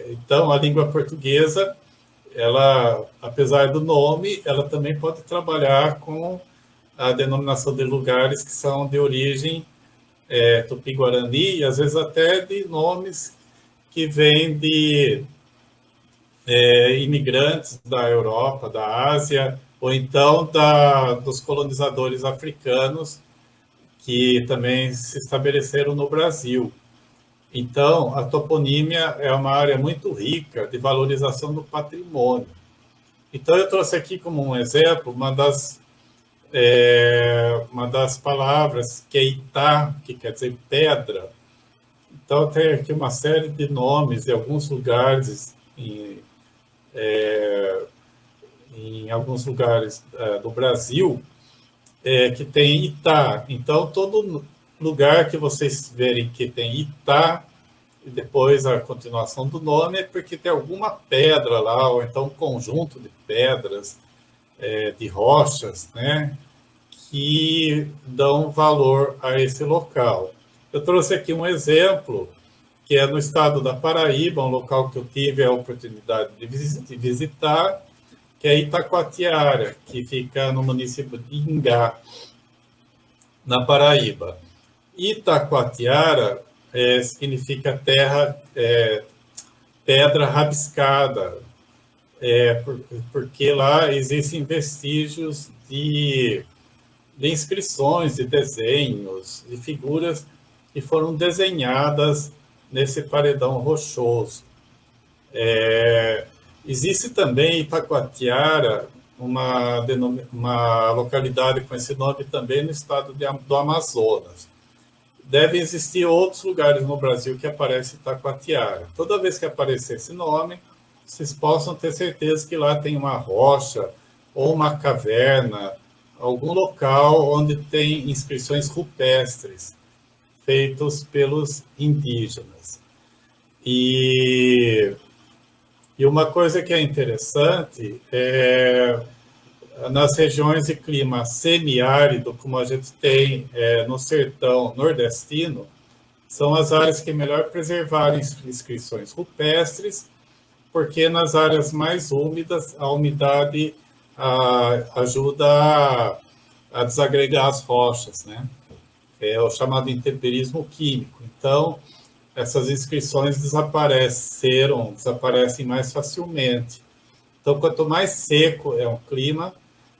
Então, a língua portuguesa, ela, apesar do nome, ela também pode trabalhar com a denominação de lugares que são de origem tupi-guarani, e às vezes até de nomes que vêm de imigrantes da Europa, da Ásia, ou então dos colonizadores africanos que também se estabeleceram no Brasil. Então, a toponímia é uma área muito rica de valorização do patrimônio. Então, eu trouxe aqui como um exemplo uma das palavras que é Itá, que quer dizer pedra. Então, tem aqui uma série de nomes de alguns lugares, em alguns lugares do Brasil, que tem Itá. Então, todo lugar que vocês verem que tem Itá, e depois a continuação do nome, é porque tem alguma pedra lá, ou então um conjunto de pedras, de rochas, né, que dão valor a esse local. Eu trouxe aqui um exemplo, que é no estado da Paraíba, um local que eu tive a oportunidade de visitar, que é Itacoatiara, que fica no município de Ingá. na Paraíba. Itacoatiara significa terra, pedra rabiscada, porque lá existem vestígios de inscrições, de desenhos, de figuras que foram desenhadas nesse paredão rochoso. Existe também Itacoatiara, uma localidade com esse nome também no estado do Amazonas. Devem existir outros lugares no Brasil que aparece Itacoatiara. Toda vez que aparecer esse nome, vocês possam ter certeza que lá tem uma rocha ou uma caverna, algum local onde tem inscrições rupestres feitos pelos indígenas. E uma coisa que é interessante nas regiões de clima semiárido, como a gente tem no sertão nordestino, são as áreas que melhor preservaram inscrições rupestres, porque nas áreas mais úmidas, a umidade ajuda a desagregar as rochas, né? É o chamado intemperismo químico. Então, essas inscrições desaparecem mais facilmente. Então, quanto mais seco é um clima,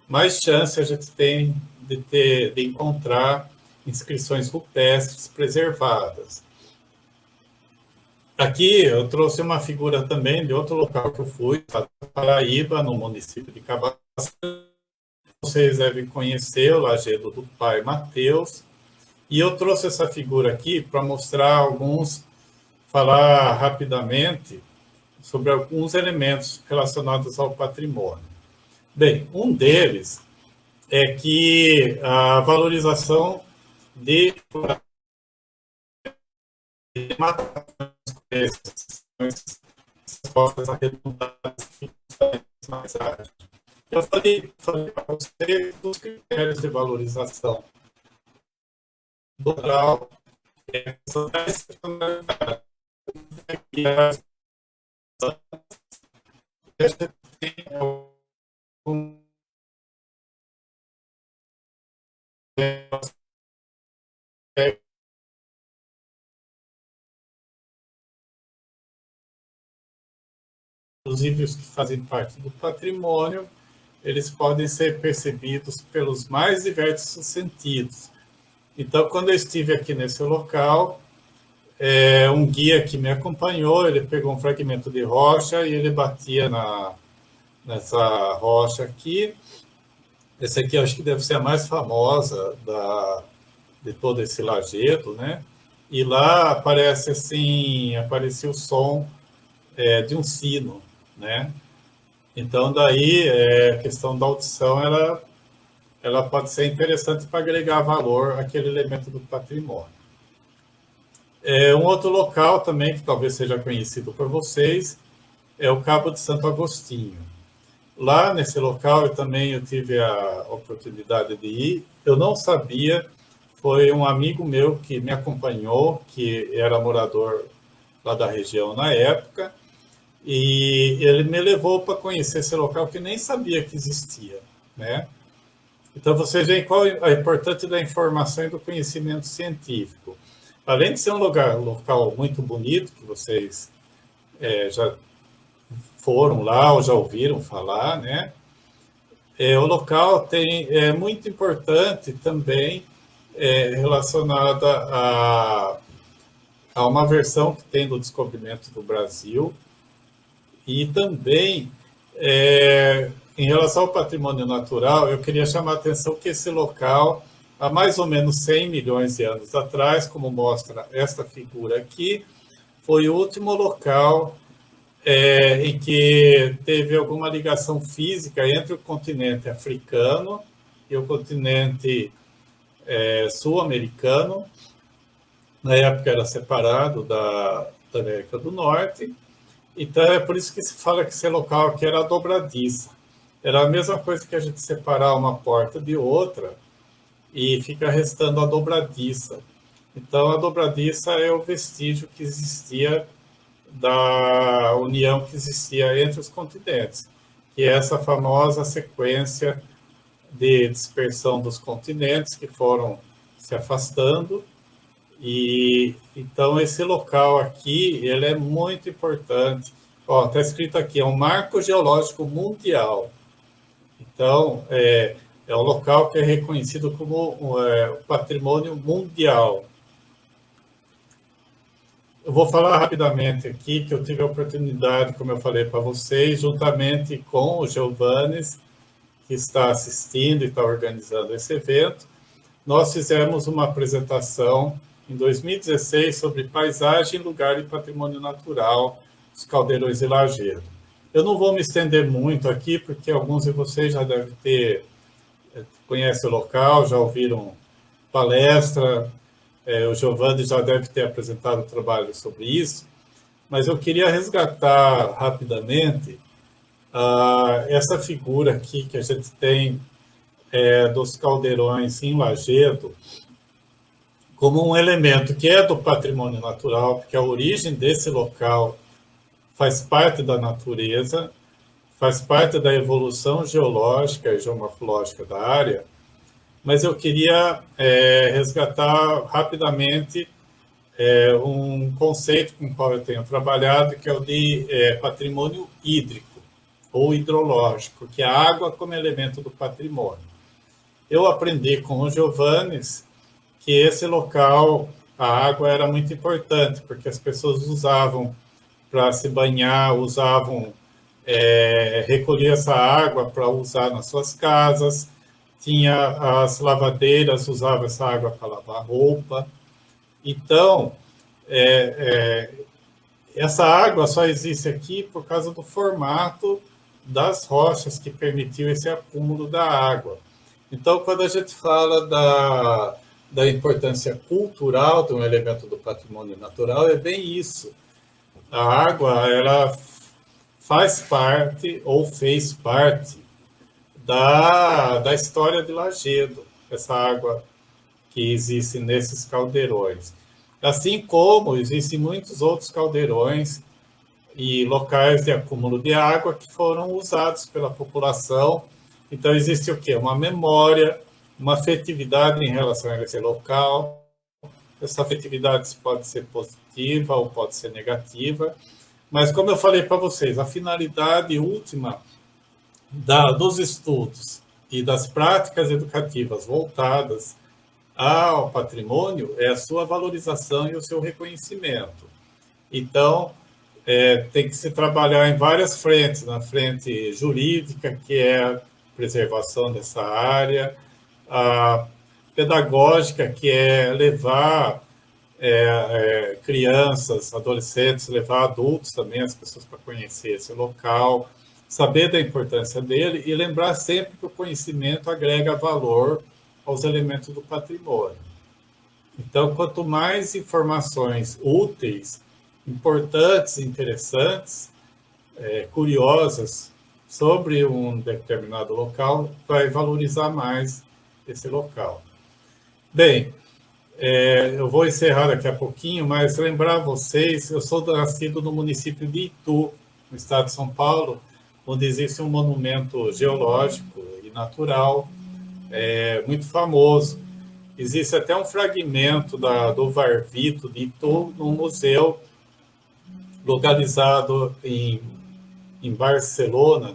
mais chance a gente tem de encontrar inscrições rupestres preservadas. Aqui eu trouxe uma figura também de outro local que eu fui, na Paraíba, no município de Cabaça. Vocês devem conhecer o Lajedo do Pai Mateus. E eu trouxe essa figura aqui para mostrar falar rapidamente sobre alguns elementos relacionados ao patrimônio. Bem, um deles é que a valorização de respostas arredondadas mais ágeis. Eu falei para vocês dos critérios de valorização do grau, inclusive os que fazem parte do patrimônio, eles podem ser percebidos pelos mais diversos sentidos. Então, quando eu estive aqui nesse local, um guia que me acompanhou, ele pegou um fragmento de rocha e ele batia nessa rocha aqui. Essa aqui eu acho que deve ser a mais famosa de todo esse lajedo, né? E lá aparecia o som de um sino, né? Então, daí, a questão da audição, ela pode ser interessante para agregar valor àquele elemento do patrimônio. Um outro local também, que talvez seja conhecido por vocês, é o Cabo de Santo Agostinho. Lá nesse local eu tive a oportunidade de ir. Eu não sabia, foi um amigo meu que me acompanhou, que era morador lá da região na época, e ele me levou para conhecer esse local que nem sabia que existia, né? Então, vocês veem qual é a importância da informação e do conhecimento científico. Além de ser um local muito bonito, que vocês já foram lá ou já ouviram falar, né? O local é muito importante também relacionada a uma versão que tem do descobrimento do Brasil e também em relação ao patrimônio natural, eu queria chamar a atenção que esse local, há mais ou menos 100 milhões de anos atrás, como mostra esta figura aqui, foi o último local em que teve alguma ligação física entre o continente africano e o continente sul-americano. Na época era separado da América do Norte. Então é por isso que se fala que esse local aqui era a dobradiça. Era a mesma coisa que a gente separar uma porta de outra e fica restando a dobradiça. Então, a dobradiça é o vestígio que existia da união que existia entre os continentes, que é essa famosa sequência de dispersão dos continentes que foram se afastando. E então esse local aqui, ele é muito importante. Ó, está escrito aqui, é um marco geológico mundial. Então, é um local que é reconhecido como patrimônio mundial. Eu vou falar rapidamente aqui que eu tive a oportunidade, como eu falei para vocês, juntamente com o Giovannes, que está assistindo e está organizando esse evento, nós fizemos uma apresentação em 2016 sobre paisagem, lugar e patrimônio natural dos Caldeirões de Lagedo. Eu não vou me estender muito aqui, porque alguns de vocês já devem conhecem o local, já ouviram palestra, o Giovanni já deve ter apresentado trabalho sobre isso, mas eu queria resgatar rapidamente essa figura aqui que a gente tem dos caldeirões em Lagedo, como um elemento que é do patrimônio natural, porque a origem desse local faz parte da natureza, faz parte da evolução geológica e geomorfológica da área, mas eu queria resgatar rapidamente um conceito com o qual eu tenho trabalhado, que é o de patrimônio hídrico ou hidrológico, que é a água como elemento do patrimônio. Eu aprendi com o Giovannes que esse local, a água era muito importante, porque as pessoas usavam para se banhar, recolher essa água para usar nas suas casas, tinha as lavadeiras, usavam essa água para lavar roupa. Então, essa água só existe aqui por causa do formato das rochas que permitiu esse acúmulo da água. Então, quando a gente fala da importância cultural de um elemento do patrimônio natural, é bem isso. A água, ela faz parte, ou fez parte, da história de Lagedo, essa água que existe nesses caldeirões. Assim como existem muitos outros caldeirões e locais de acúmulo de água que foram usados pela população. Então, existe o quê? Uma memória, uma afetividade em relação a esse local. Essa afetividade pode ser positiva ou pode ser negativa, mas, como eu falei para vocês, a finalidade última dos estudos e das práticas educativas voltadas ao patrimônio é a sua valorização e o seu reconhecimento. Então, tem que se trabalhar em várias frentes, na frente jurídica, que é a preservação dessa área, a pedagógica, que é levar crianças, adolescentes, levar adultos também, as pessoas para conhecer esse local, saber da importância dele e lembrar sempre que o conhecimento agrega valor aos elementos do patrimônio. Então, quanto mais informações úteis, importantes, interessantes, curiosas sobre um determinado local, vai valorizar mais esse local. Bem, eu vou encerrar daqui a pouquinho, mas lembrar vocês, eu sou nascido no município de Itu, no estado de São Paulo, onde existe um monumento geológico e natural muito famoso. Existe até um fragmento do Varvito de Itu, num museu localizado em Barcelona,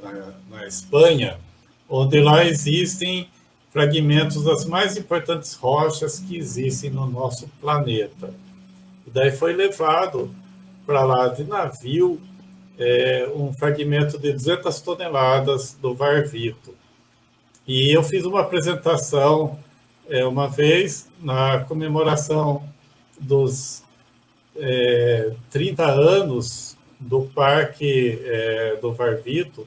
na Espanha, onde lá existem fragmentos das mais importantes rochas que existem no nosso planeta. E daí foi levado para lá de navio um fragmento de 200 toneladas do Varvito. E eu fiz uma apresentação uma vez na comemoração dos 30 anos do Parque do Varvito,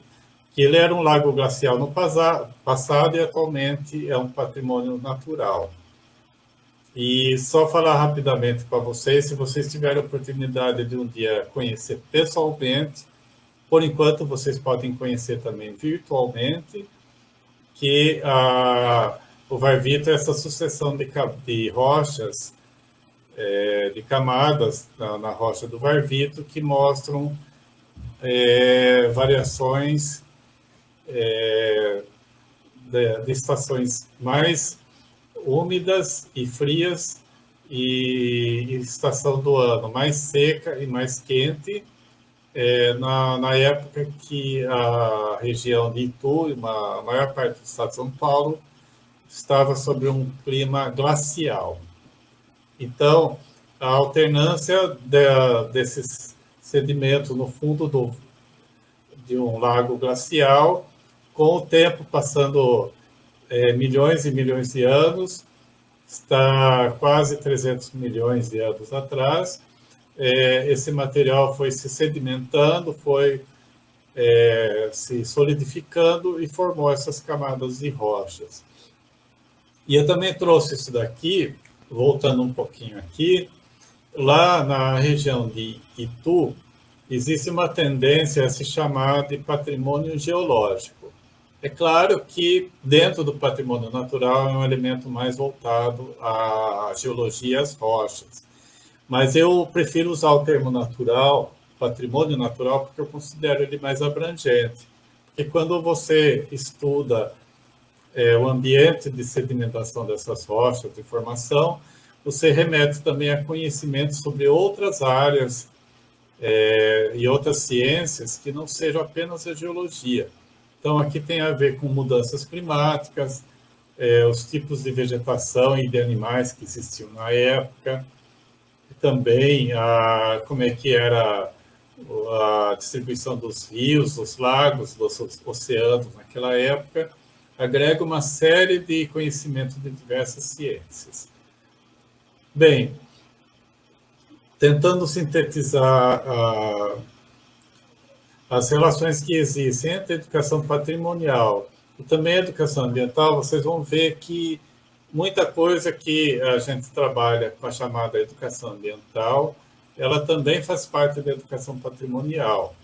que ele era um lago glacial no passado e atualmente é um patrimônio natural. E só falar rapidamente para vocês, se vocês tiverem a oportunidade de um dia conhecer pessoalmente, por enquanto vocês podem conhecer também virtualmente, que o Varvito é essa sucessão de rochas, de camadas na rocha do Varvito, que mostram variações de estações mais úmidas e frias, e estação do ano mais seca e mais quente, na época que a região de Itu, a maior parte do estado de São Paulo, estava sob um clima glacial. Então, a alternância desses sedimentos no fundo de um lago glacial, com o tempo passando milhões e milhões de anos, está quase 300 milhões de anos atrás, esse material foi se sedimentando, foi se solidificando e formou essas camadas de rochas. E eu também trouxe isso daqui, voltando um pouquinho aqui, lá na região de Itu, existe uma tendência a se chamar de patrimônio geológico. É claro que dentro do patrimônio natural é um elemento mais voltado à geologia e às rochas. Mas eu prefiro usar o termo natural, patrimônio natural, porque eu considero ele mais abrangente. Porque quando você estuda o ambiente de sedimentação dessas rochas, de formação, você remete também a conhecimento sobre outras áreas e outras ciências que não sejam apenas a geologia. Então, aqui tem a ver com mudanças climáticas, os tipos de vegetação e de animais que existiam na época, também como é que era a distribuição dos rios, dos lagos, dos oceanos naquela época, agrega uma série de conhecimentos de diversas ciências. Bem, tentando sintetizar as relações que existem entre a educação patrimonial e também a educação ambiental, vocês vão ver que muita coisa que a gente trabalha com a chamada educação ambiental, ela também faz parte da educação patrimonial.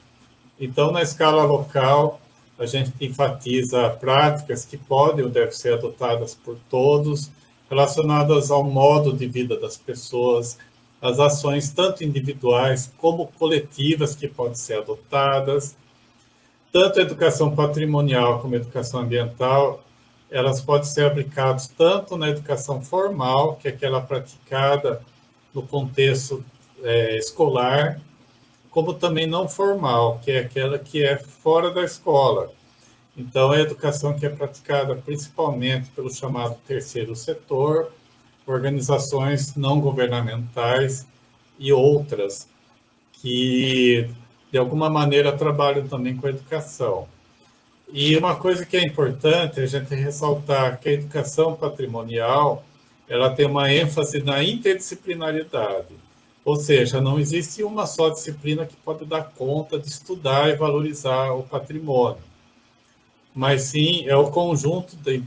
Então, na escala local, a gente enfatiza práticas que podem ou devem ser adotadas por todos, relacionadas ao modo de vida das pessoas, as ações tanto individuais como coletivas que podem ser adotadas. Tanto a educação patrimonial como a educação ambiental, elas podem ser aplicadas tanto na educação formal, que é aquela praticada no contexto escolar, como também não formal, que é aquela que é fora da escola. Então, é a educação que é praticada principalmente pelo chamado terceiro setor, organizações não governamentais e outras que, de alguma maneira, trabalham também com a educação. E uma coisa que é importante é a gente ressaltar que a educação patrimonial ela tem uma ênfase na interdisciplinaridade, ou seja, não existe uma só disciplina que pode dar conta de estudar e valorizar o patrimônio, mas sim é o conjunto de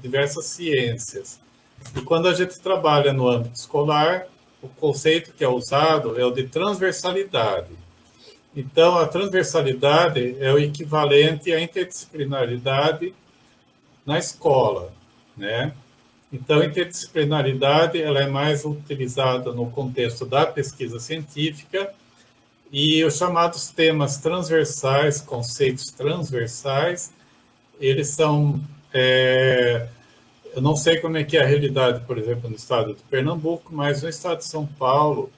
diversas ciências. E quando a gente trabalha no âmbito escolar, o conceito que é usado é o de transversalidade. Então, a transversalidade é o equivalente à interdisciplinaridade na escola, né? Então, a interdisciplinaridade ela é mais utilizada no contexto da pesquisa científica e os chamados temas transversais, conceitos transversais, eles são... eu não sei como é que é a realidade, por exemplo, no estado de Pernambuco, mas no estado de São Paulo,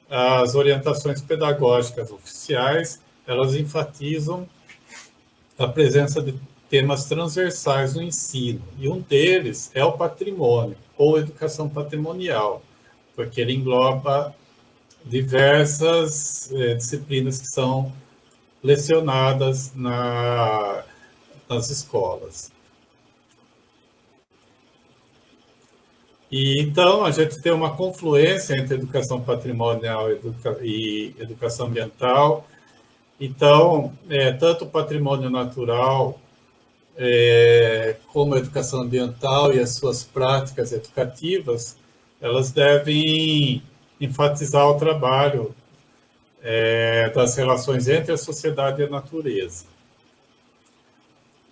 as orientações pedagógicas oficiais, elas enfatizam a presença de temas transversais no ensino, e um deles é o patrimônio, ou educação patrimonial, porque ele engloba diversas disciplinas que são lecionadas nas escolas. E, então, a gente tem uma confluência entre educação patrimonial e educação ambiental. Então, tanto o patrimônio natural como a educação ambiental e as suas práticas educativas, elas devem enfatizar o trabalho das relações entre a sociedade e a natureza.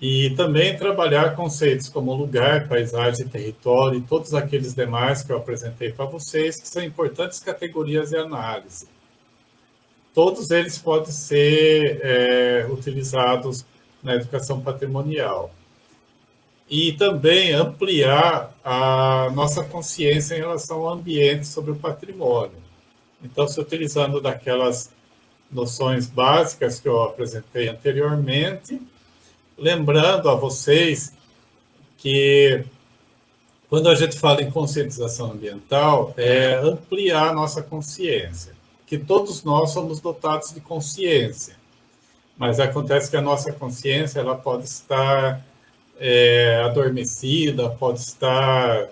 E também trabalhar conceitos como lugar, paisagem, território e todos aqueles demais que eu apresentei para vocês, que são importantes categorias de análise. Todos eles podem ser utilizados na educação patrimonial. e também ampliar a nossa consciência em relação ao ambiente sobre o patrimônio. Então, se utilizando daquelas noções básicas que eu apresentei anteriormente, lembrando a vocês que quando a gente fala em conscientização ambiental, é ampliar a nossa consciência, que todos nós somos dotados de consciência, mas acontece que a nossa consciência ela pode estar adormecida, pode estar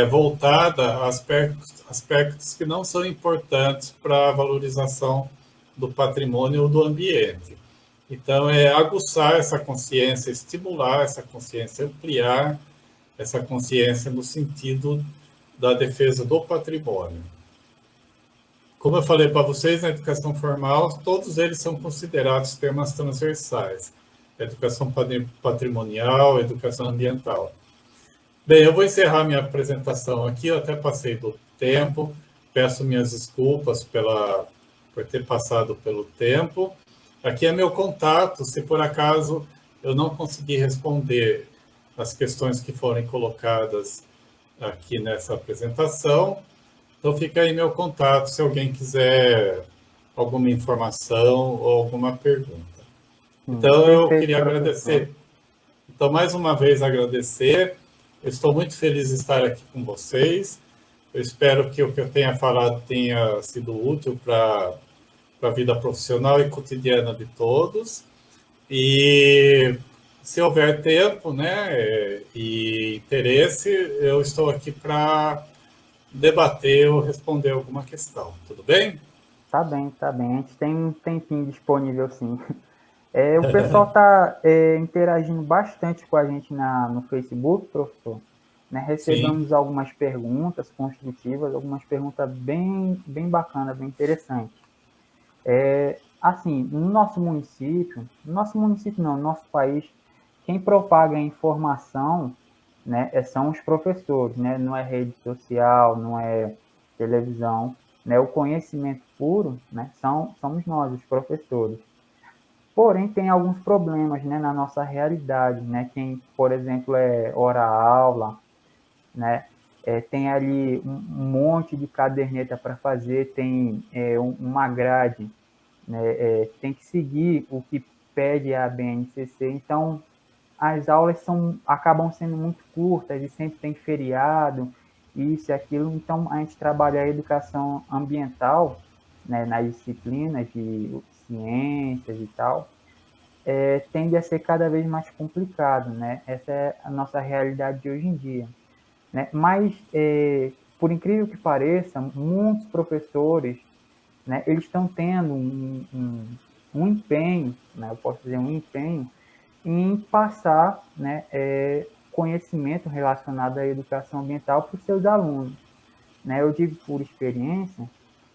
voltada a aspectos que não são importantes para a valorização do patrimônio ou do ambiente. Então, é aguçar essa consciência, estimular essa consciência, ampliar essa consciência no sentido da defesa do patrimônio. Como eu falei para vocês, na educação formal, todos eles são considerados temas transversais. Educação patrimonial, educação ambiental. Bem, eu vou encerrar minha apresentação aqui, eu até passei do tempo, peço minhas desculpas por ter passado pelo tempo. Aqui é meu contato, se por acaso eu não conseguir responder as questões que forem colocadas aqui nessa apresentação, então fica aí meu contato, se alguém quiser alguma informação ou alguma pergunta. Então, eu queria agradecer. Então, mais uma vez, agradecer. Eu estou muito feliz de estar aqui com vocês. Eu espero que o que eu tenha falado tenha sido útil para a vida profissional e cotidiana de todos. E se houver tempo, né, e interesse, eu estou aqui para debater ou responder alguma questão. Tudo bem? Tá bem, tá bem. A gente tem um tempinho disponível, sim. O pessoal está interagindo bastante com a gente no Facebook, professor. Né? Recebemos algumas perguntas construtivas, algumas perguntas bem bacanas, bem interessantes. Assim, no nosso município não, no nosso país, quem propaga a informação, né, são os professores, né? Não é rede social, não é televisão, né? O conhecimento puro, né, somos nós, os professores. Porém, tem alguns problemas, né, na nossa realidade, né? Quem, por exemplo, hora aula, né? Tem ali um monte de caderneta para fazer, tem uma grade, né? Tem que seguir o que pede a BNCC. Então, as aulas acabam sendo muito curtas e sempre tem feriado, isso e aquilo. Então, a gente trabalha a educação ambiental, né, nas disciplinas de ciências e tal, tende a ser cada vez mais complicado, né? Essa é a nossa realidade de hoje em dia, né? Mas, por incrível que pareça, muitos professores, né, eles estão tendo um empenho, né, eu posso dizer um empenho, em passar, né, conhecimento relacionado à educação ambiental para os seus alunos, né? Eu digo por experiência,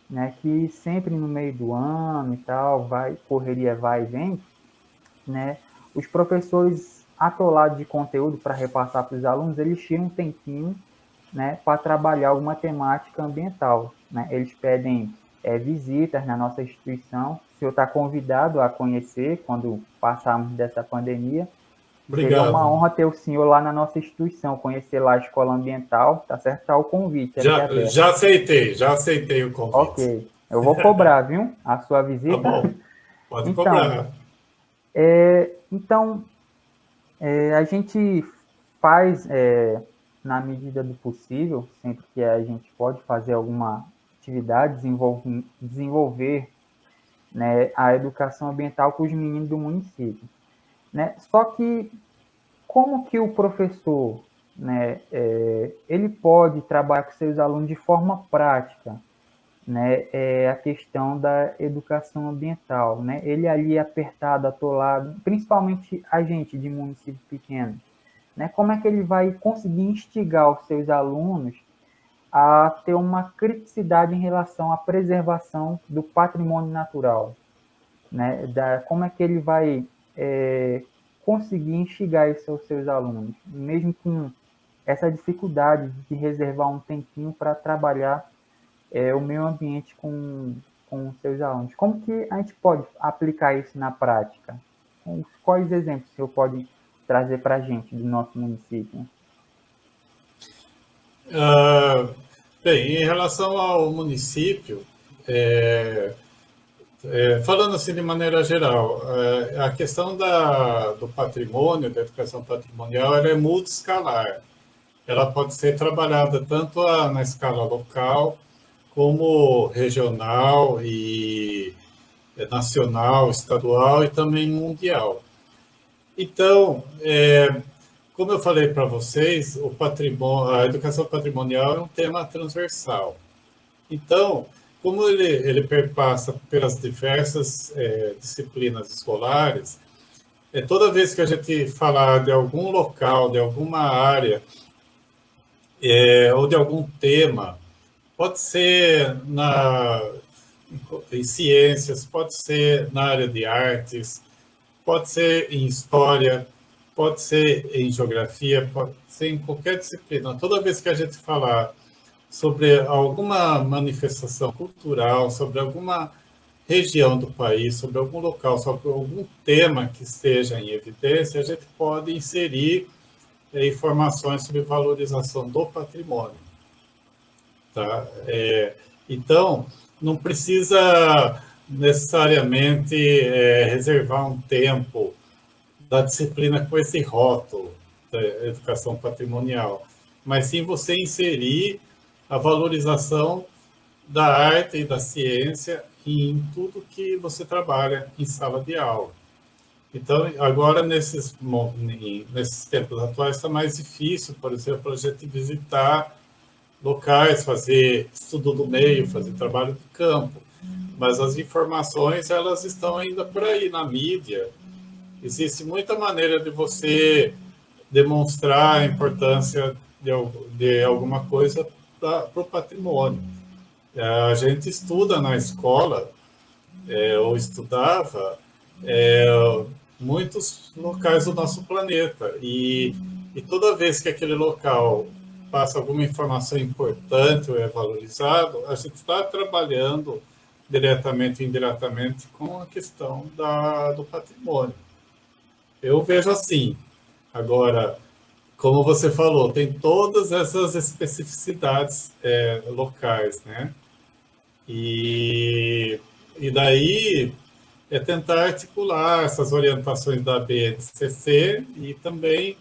né, que sempre no meio do ano e tal, correria vai e vem, né, os professores atolados de conteúdo para repassar para os alunos, eles tiram um tempinho, né, para trabalhar alguma temática ambiental, né? Eles pedem visitas na nossa instituição. O senhor está convidado a conhecer quando passarmos dessa pandemia. Obrigado. Seria uma honra ter o senhor lá na nossa instituição, conhecer lá a escola ambiental, tá certo? Tá o convite. Já aceitei o convite. Ok, eu vou cobrar, viu? A sua visita. Tá bom, pode então, cobrar. Então, a gente faz, na medida do possível, sempre que a gente pode fazer alguma atividade, desenvolver, né, a educação ambiental com os meninos do município, né? Só que como que o professor, né, ele pode trabalhar com seus alunos de forma prática, né, a questão da educação ambiental, né? Ele ali apertado, atolado, principalmente a gente de município pequeno, né? Como é que ele vai conseguir instigar os seus alunos a ter uma criticidade em relação à preservação do patrimônio natural, né? Como é que ele vai conseguir instigar isso aos seus alunos, mesmo com essa dificuldade de reservar um tempinho para trabalhar o meio ambiente com os seus alunos. Como que a gente pode aplicar isso na prática? Quais exemplos o senhor pode trazer para a gente do nosso município? Bem, em relação ao município, falando assim de maneira geral, a questão do patrimônio, da educação patrimonial, ela é multiescalar. Ela pode ser trabalhada tanto na escala local, como regional e nacional, estadual e também mundial. Então, como eu falei para vocês, o patrimônio, a educação patrimonial é um tema transversal. Então, como ele perpassa pelas diversas disciplinas escolares, toda vez que a gente falar de algum local, de alguma área, ou de algum tema, pode ser em ciências, pode ser na área de artes, pode ser em história, pode ser em geografia, pode ser em qualquer disciplina. Toda vez que a gente falar sobre alguma manifestação cultural, sobre alguma região do país, sobre algum local, sobre algum tema que esteja em evidência, a gente pode inserir informações sobre valorização do patrimônio. Tá? Então, não precisa necessariamente reservar um tempo da disciplina com esse rótulo da educação patrimonial, mas sim você inserir a valorização da arte e da ciência em tudo que você trabalha em sala de aula. Então, agora, nesses tempos atuais, está mais difícil, por exemplo, a gente visitar locais, fazer estudo do meio, fazer trabalho de campo. Mas as informações, elas estão ainda por aí na mídia. Existe muita maneira de você demonstrar a importância de alguma coisa para o patrimônio. A gente estuda na escola, ou estudava, muitos locais do nosso planeta. E toda vez que aquele local passa alguma informação importante ou é valorizado, a gente está trabalhando diretamente ou indiretamente com a questão do patrimônio. Eu vejo assim. Agora, como você falou, tem todas essas especificidades locais, né? E daí é tentar articular essas orientações da BNCC e também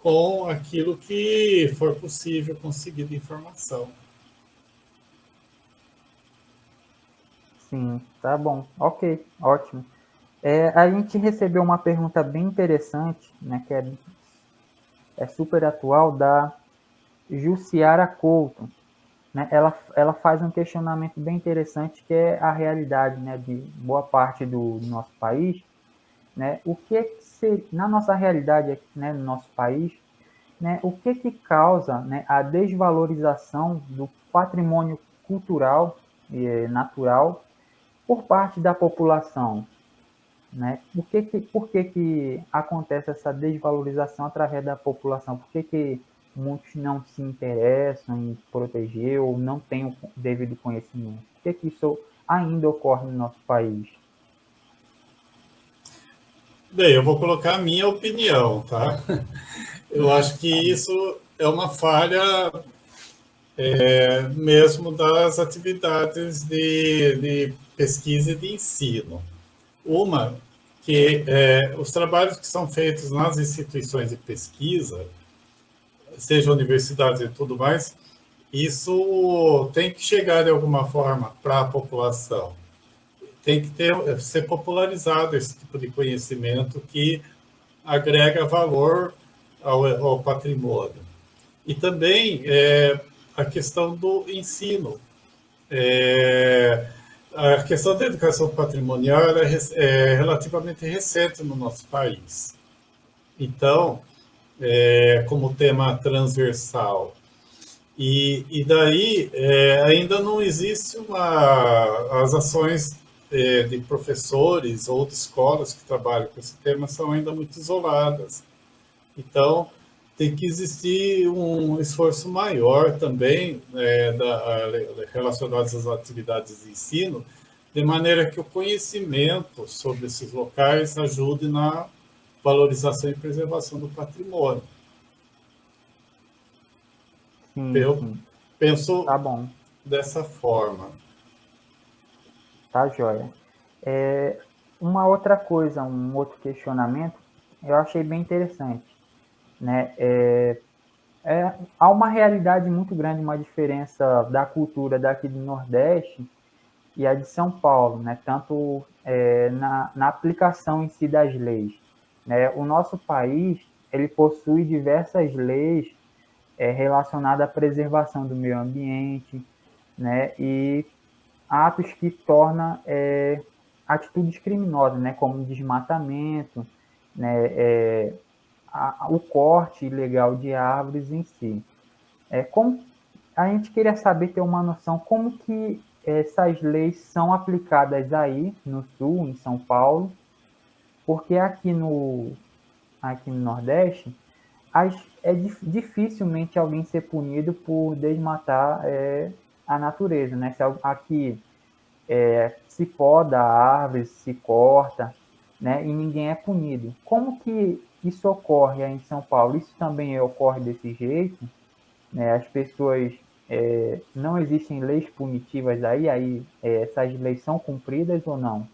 com aquilo que for possível conseguir de informação. Sim, tá bom. Ok, ótimo. A gente recebeu uma pergunta bem interessante, né, que é super atual, da Jussiara Couto. Né? Ela faz um questionamento bem interessante, que é a realidade, né, de boa parte do nosso país. Né? O que na nossa realidade, né, no nosso país, né, o que causa, né, a desvalorização do patrimônio cultural e natural por parte da população? Né? Por que acontece essa desvalorização através da população? Por que muitos não se interessam em proteger ou não têm o devido conhecimento? Por que isso ainda ocorre no nosso país? Bem, eu vou colocar a minha opinião, tá? Eu acho que isso é uma falha mesmo das atividades de pesquisa e de ensino. Uma, que os trabalhos que são feitos nas instituições de pesquisa, seja universidades e tudo mais, isso tem que chegar de alguma forma para a população. Tem que ser popularizado esse tipo de conhecimento que agrega valor ao patrimônio. E também a questão do ensino. A questão da educação patrimonial é relativamente recente no nosso país. Então, como tema transversal. E daí ainda não existe as ações de professores ou de escolas que trabalham com esse tema são ainda muito isoladas. Então, tem que existir um esforço maior também relacionado às atividades de ensino, de maneira que o conhecimento sobre esses locais ajude na valorização e preservação do patrimônio. Sim, Eu sim. penso Tá bom. dessa forma. Tá, joia. Uma outra coisa, um outro questionamento, eu achei bem interessante, né? Há uma realidade muito grande, uma diferença da cultura daqui do Nordeste e a de São Paulo, né? Tanto na aplicação em si das leis, né? O nosso país, ele possui diversas leis relacionadas à preservação do meio ambiente, né? E atos que tornam atitudes criminosas, né, como desmatamento, né, o corte ilegal de árvores em si. Como a gente queria saber, ter uma noção como que essas leis são aplicadas aí no Sul, em São Paulo, porque aqui no Nordeste dificilmente alguém ser punido por desmatar a natureza, né? Aqui se poda a árvore, se corta, né? E ninguém é punido. Como que isso ocorre aí em São Paulo? Isso também ocorre desse jeito, né? As pessoas não existem leis punitivas aí essas leis são cumpridas ou não?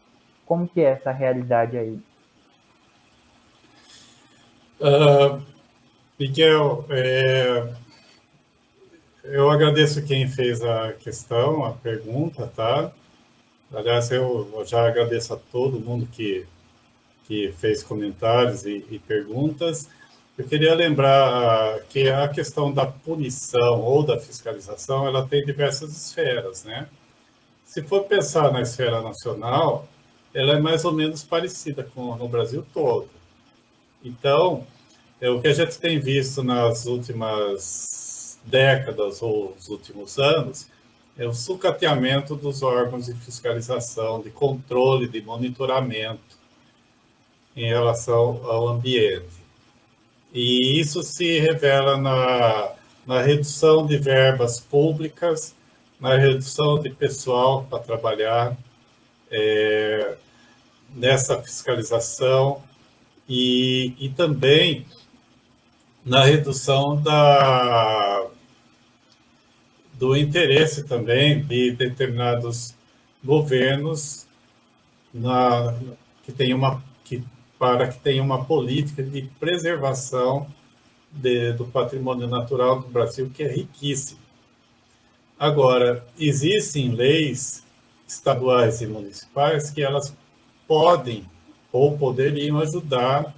Como que é essa realidade aí? Miguel, eu agradeço quem fez a questão, a pergunta, tá? Aliás, eu já agradeço a todo mundo que fez comentários e perguntas. Eu queria lembrar que a questão da punição ou da fiscalização, ela tem diversas esferas, né? Se for pensar na esfera nacional, ela é mais ou menos parecida com no Brasil todo. Então, o que a gente tem visto nas últimas décadas ou os últimos anos é o sucateamento dos órgãos de fiscalização, de controle, de monitoramento em relação ao ambiente. E isso se revela na redução de verbas públicas, na redução de pessoal para trabalhar nessa fiscalização e também na redução do interesse também de determinados governos para que tenha uma política de preservação do patrimônio natural do Brasil, que é riquíssimo. Agora, existem leis estaduais e municipais que elas podem ou poderiam ajudar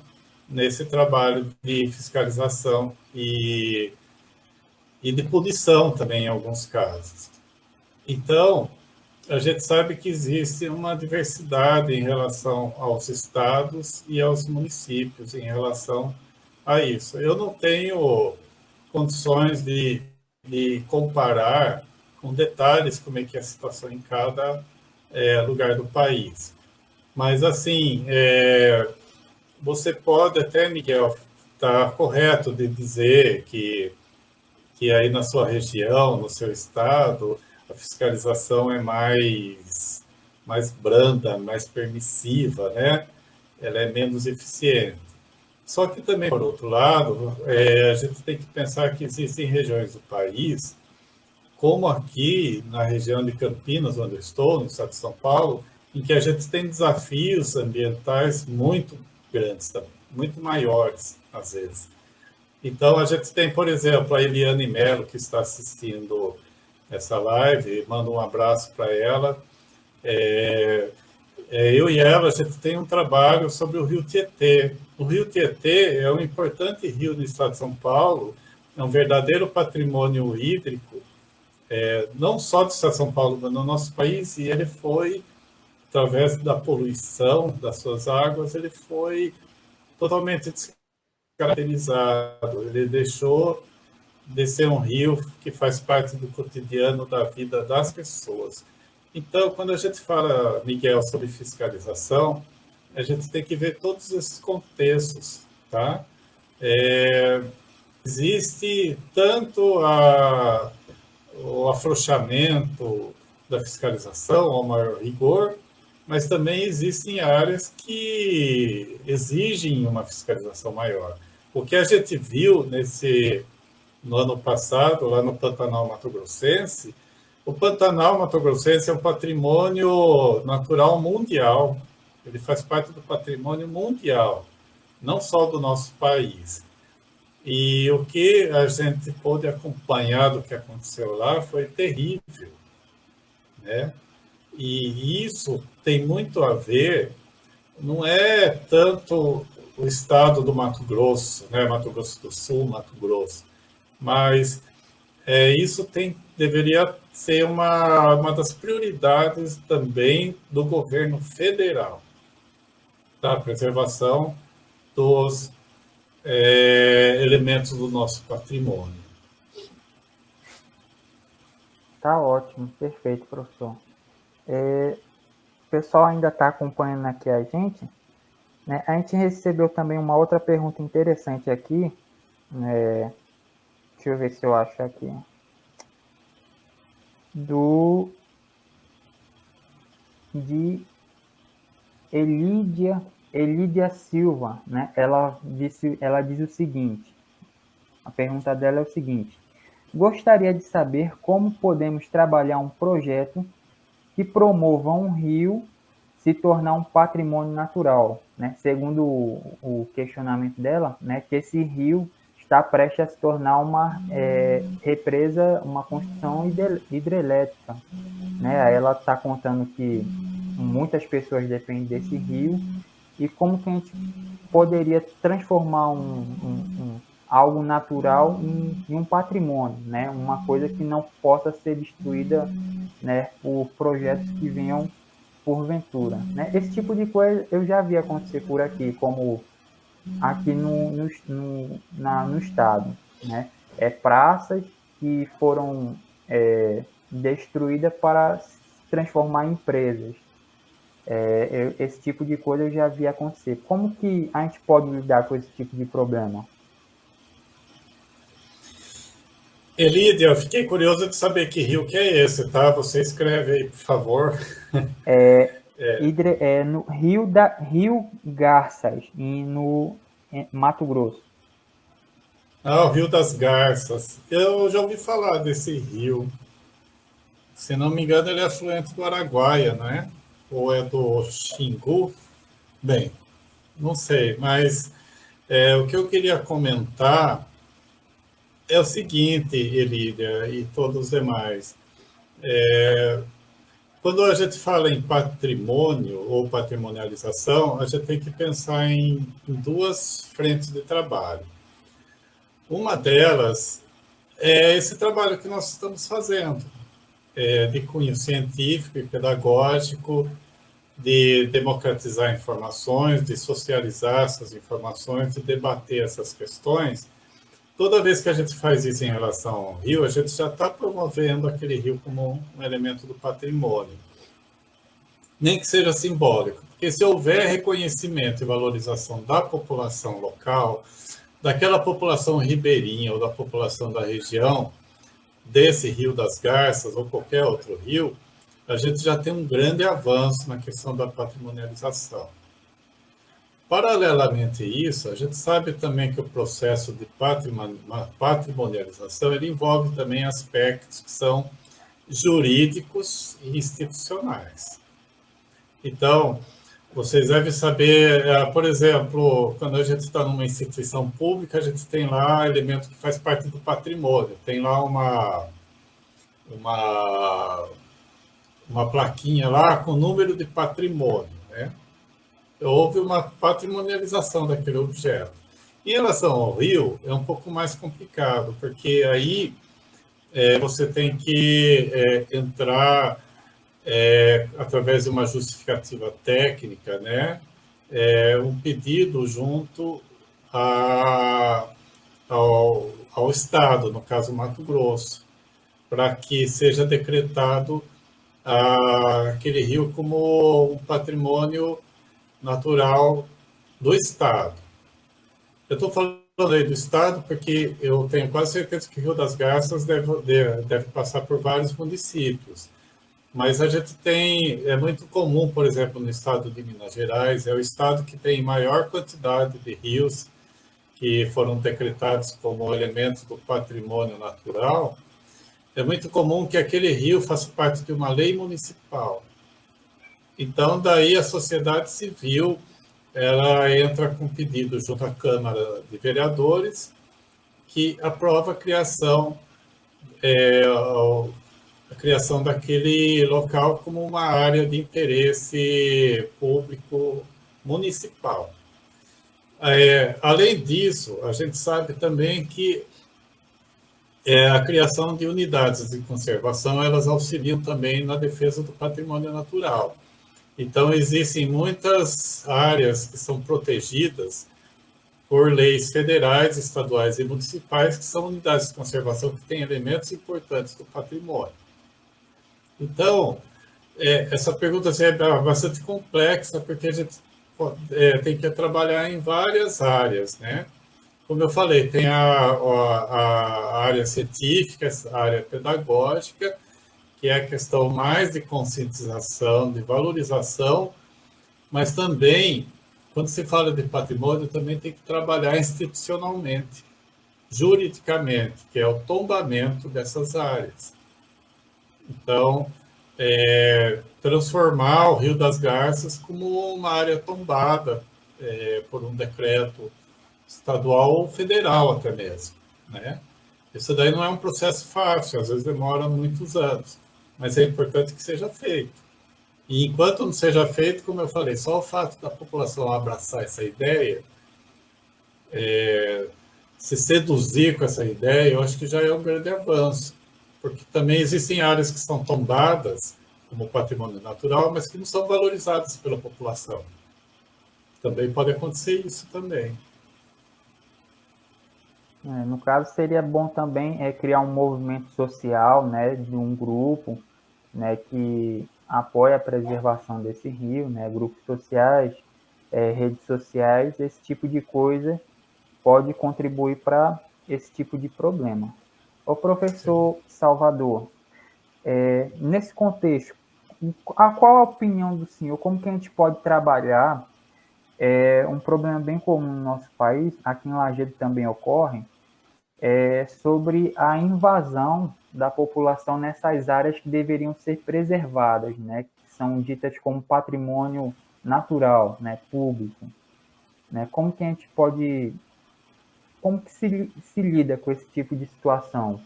nesse trabalho de fiscalização e de punição também em alguns casos. Então, a gente sabe que existe uma diversidade em relação aos estados e aos municípios em relação a isso. Eu não tenho condições de comparar com detalhes como é que é a situação em cada lugar do país. Mas, assim, você pode até, Miguel, estar correto de dizer que aí na sua região, no seu estado, a fiscalização é mais branda, mais permissiva, né? Ela é menos eficiente. Só que também, por outro lado, a gente tem que pensar que existem regiões do país, como aqui na região de Campinas, onde eu estou, no estado de São Paulo, em que a gente tem desafios ambientais muito grandes também, muito maiores, às vezes. Então, a gente tem, por exemplo, a Eliane Mello, que está assistindo essa live, mando um abraço para ela. Eu e ela, a gente tem um trabalho sobre o Rio Tietê. O Rio Tietê é um importante rio no estado de São Paulo, é um verdadeiro patrimônio hídrico, não só do estado de São Paulo, mas no nosso país, e ele foi, através da poluição das suas águas, ele foi totalmente descaracterizado. Ele deixou de ser um rio que faz parte do cotidiano da vida das pessoas. Então, quando a gente fala, Miguel, sobre fiscalização, a gente tem que ver todos esses contextos, tá? Existe tanto o afrouxamento da fiscalização, ao maior rigor, mas também existem áreas que exigem uma fiscalização maior. O que a gente viu no ano passado, lá no Pantanal Mato Grossense, o Pantanal Mato Grossense é um patrimônio natural mundial. Ele faz parte do patrimônio mundial, não só do nosso país. E o que a gente pôde acompanhar do que aconteceu lá foi terrível, né? E isso tem muito a ver, não é tanto o estado do Mato Grosso, né? Mato Grosso do Sul, Mato Grosso, mas isso deveria ser uma das prioridades também do governo federal, tá? A preservação dos elementos do nosso patrimônio. Tá ótimo, perfeito, professor. O pessoal ainda está acompanhando aqui a gente, né? A gente recebeu também uma outra pergunta interessante aqui, deixa eu ver se eu acho aqui, de Elídia Silva, né? Ela diz o seguinte, a pergunta dela é o seguinte: gostaria de saber como podemos trabalhar um projeto que promova um rio se tornar um patrimônio natural, né? Segundo o questionamento dela, né, que esse rio está prestes a se tornar uma represa, uma construção hidrelétrica, né? Aí ela está contando que muitas pessoas dependem desse rio e como que a gente poderia transformar algo natural em um patrimônio, né? Uma coisa que não possa ser destruída, né, por projetos que venham porventura, né? Esse tipo de coisa eu já vi acontecer por aqui, como aqui no estado, né? Praças que foram destruídas para se transformar em empresas. Esse tipo de coisa eu já vi acontecer. Como que a gente pode lidar com esse tipo de problema? Elídia, eu fiquei curioso de saber que rio que é esse, tá? Você escreve aí, por favor. No Rio Garças, no Mato Grosso. Ah, o Rio das Garças. Eu já ouvi falar desse rio. Se não me engano, ele é afluente do Araguaia, não é? Ou é do Xingu? Bem, não sei, mas o que eu queria comentar é o seguinte, Elídia e todos os demais. Quando a gente fala em patrimônio ou patrimonialização, a gente tem que pensar em duas frentes de trabalho. Uma delas é esse trabalho que nós estamos fazendo, de cunho científico e pedagógico, de democratizar informações, de socializar essas informações, de debater essas questões. Toda vez que a gente faz isso em relação ao rio, a gente já está promovendo aquele rio como um elemento do patrimônio. Nem que seja simbólico, porque se houver reconhecimento e valorização da população local, daquela população ribeirinha ou da população da região, desse Rio das Garças ou qualquer outro rio, a gente já tem um grande avanço na questão da patrimonialização. Paralelamente a isso, a gente sabe também que o processo de patrimonialização ele envolve também aspectos que são jurídicos e institucionais. Então, vocês devem saber, por exemplo, quando a gente está numa instituição pública, a gente tem lá elemento que faz parte do patrimônio, tem lá uma plaquinha lá com número de patrimônio, né? Houve uma patrimonialização daquele objeto. Em relação ao rio, é um pouco mais complicado, porque aí você tem que entrar através de uma justificativa técnica, né? Um pedido junto ao Estado, no caso Mato Grosso, para que seja decretado aquele rio como um patrimônio natural do Estado. Eu estou falando aí do Estado porque eu tenho quase certeza que o Rio das Garças deve passar por vários municípios. mas a gente tem, é muito comum, por exemplo, no estado de Minas Gerais, é o estado que tem maior quantidade de rios que foram decretados como elementos do patrimônio natural. É muito comum que aquele rio faça parte de uma lei municipal. Então, daí a sociedade civil, ela entra com pedido junto à Câmara de Vereadores, que aprova a criação daquele local como uma área de interesse público municipal. Além disso, a gente sabe também que a criação de unidades de conservação, elas auxiliam também na defesa do patrimônio natural. Então, existem muitas áreas que são protegidas por leis federais, estaduais e municipais, que são unidades de conservação que têm elementos importantes do patrimônio. Então, essa pergunta assim, é bastante complexa, porque a gente tem que trabalhar em várias áreas, né? Como eu falei, tem a área científica, a área pedagógica, que é a questão mais de conscientização, de valorização, mas também, quando se fala de patrimônio, também tem que trabalhar institucionalmente, juridicamente, que é o tombamento dessas áreas. Então, transformar o Rio das Garças como uma área tombada por um decreto estadual ou federal até mesmo, né? Isso daí não é um processo fácil, às vezes demora muitos anos, mas é importante que seja feito. E enquanto não seja feito, como eu falei, só o fato da população abraçar essa ideia, se seduzir com essa ideia, eu acho que já é um grande avanço, porque também existem áreas que são tombadas como patrimônio natural, mas que não são valorizadas pela população. Também pode acontecer isso também. No caso, seria bom também criar um movimento social, né, de um grupo, né, que apoia a preservação desse rio, né, grupos sociais, redes sociais, esse tipo de coisa pode contribuir para esse tipo de problema. O professor Salvador, nesse contexto, qual a opinião do senhor? Como que a gente pode trabalhar um problema bem comum no nosso país, aqui em Lajeado também ocorre, sobre a invasão da população nessas áreas que deveriam ser preservadas, né, que são ditas como patrimônio natural, né, público, né? Como que a gente pode, como que se lida com esse tipo de situação?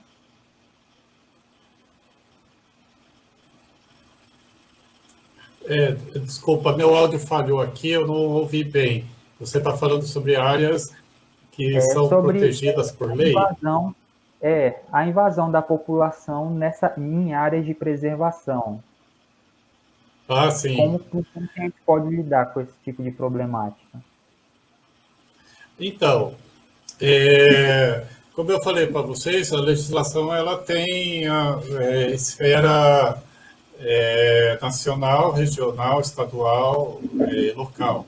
Desculpa, meu áudio falhou aqui, eu não ouvi bem. Você está falando sobre áreas que são Sobre protegidas por lei? A invasão da população em áreas de preservação. Ah, sim. Como que a gente pode lidar com esse tipo de problemática? Então, como eu falei para vocês, a legislação ela tem a esfera nacional, regional, estadual e local.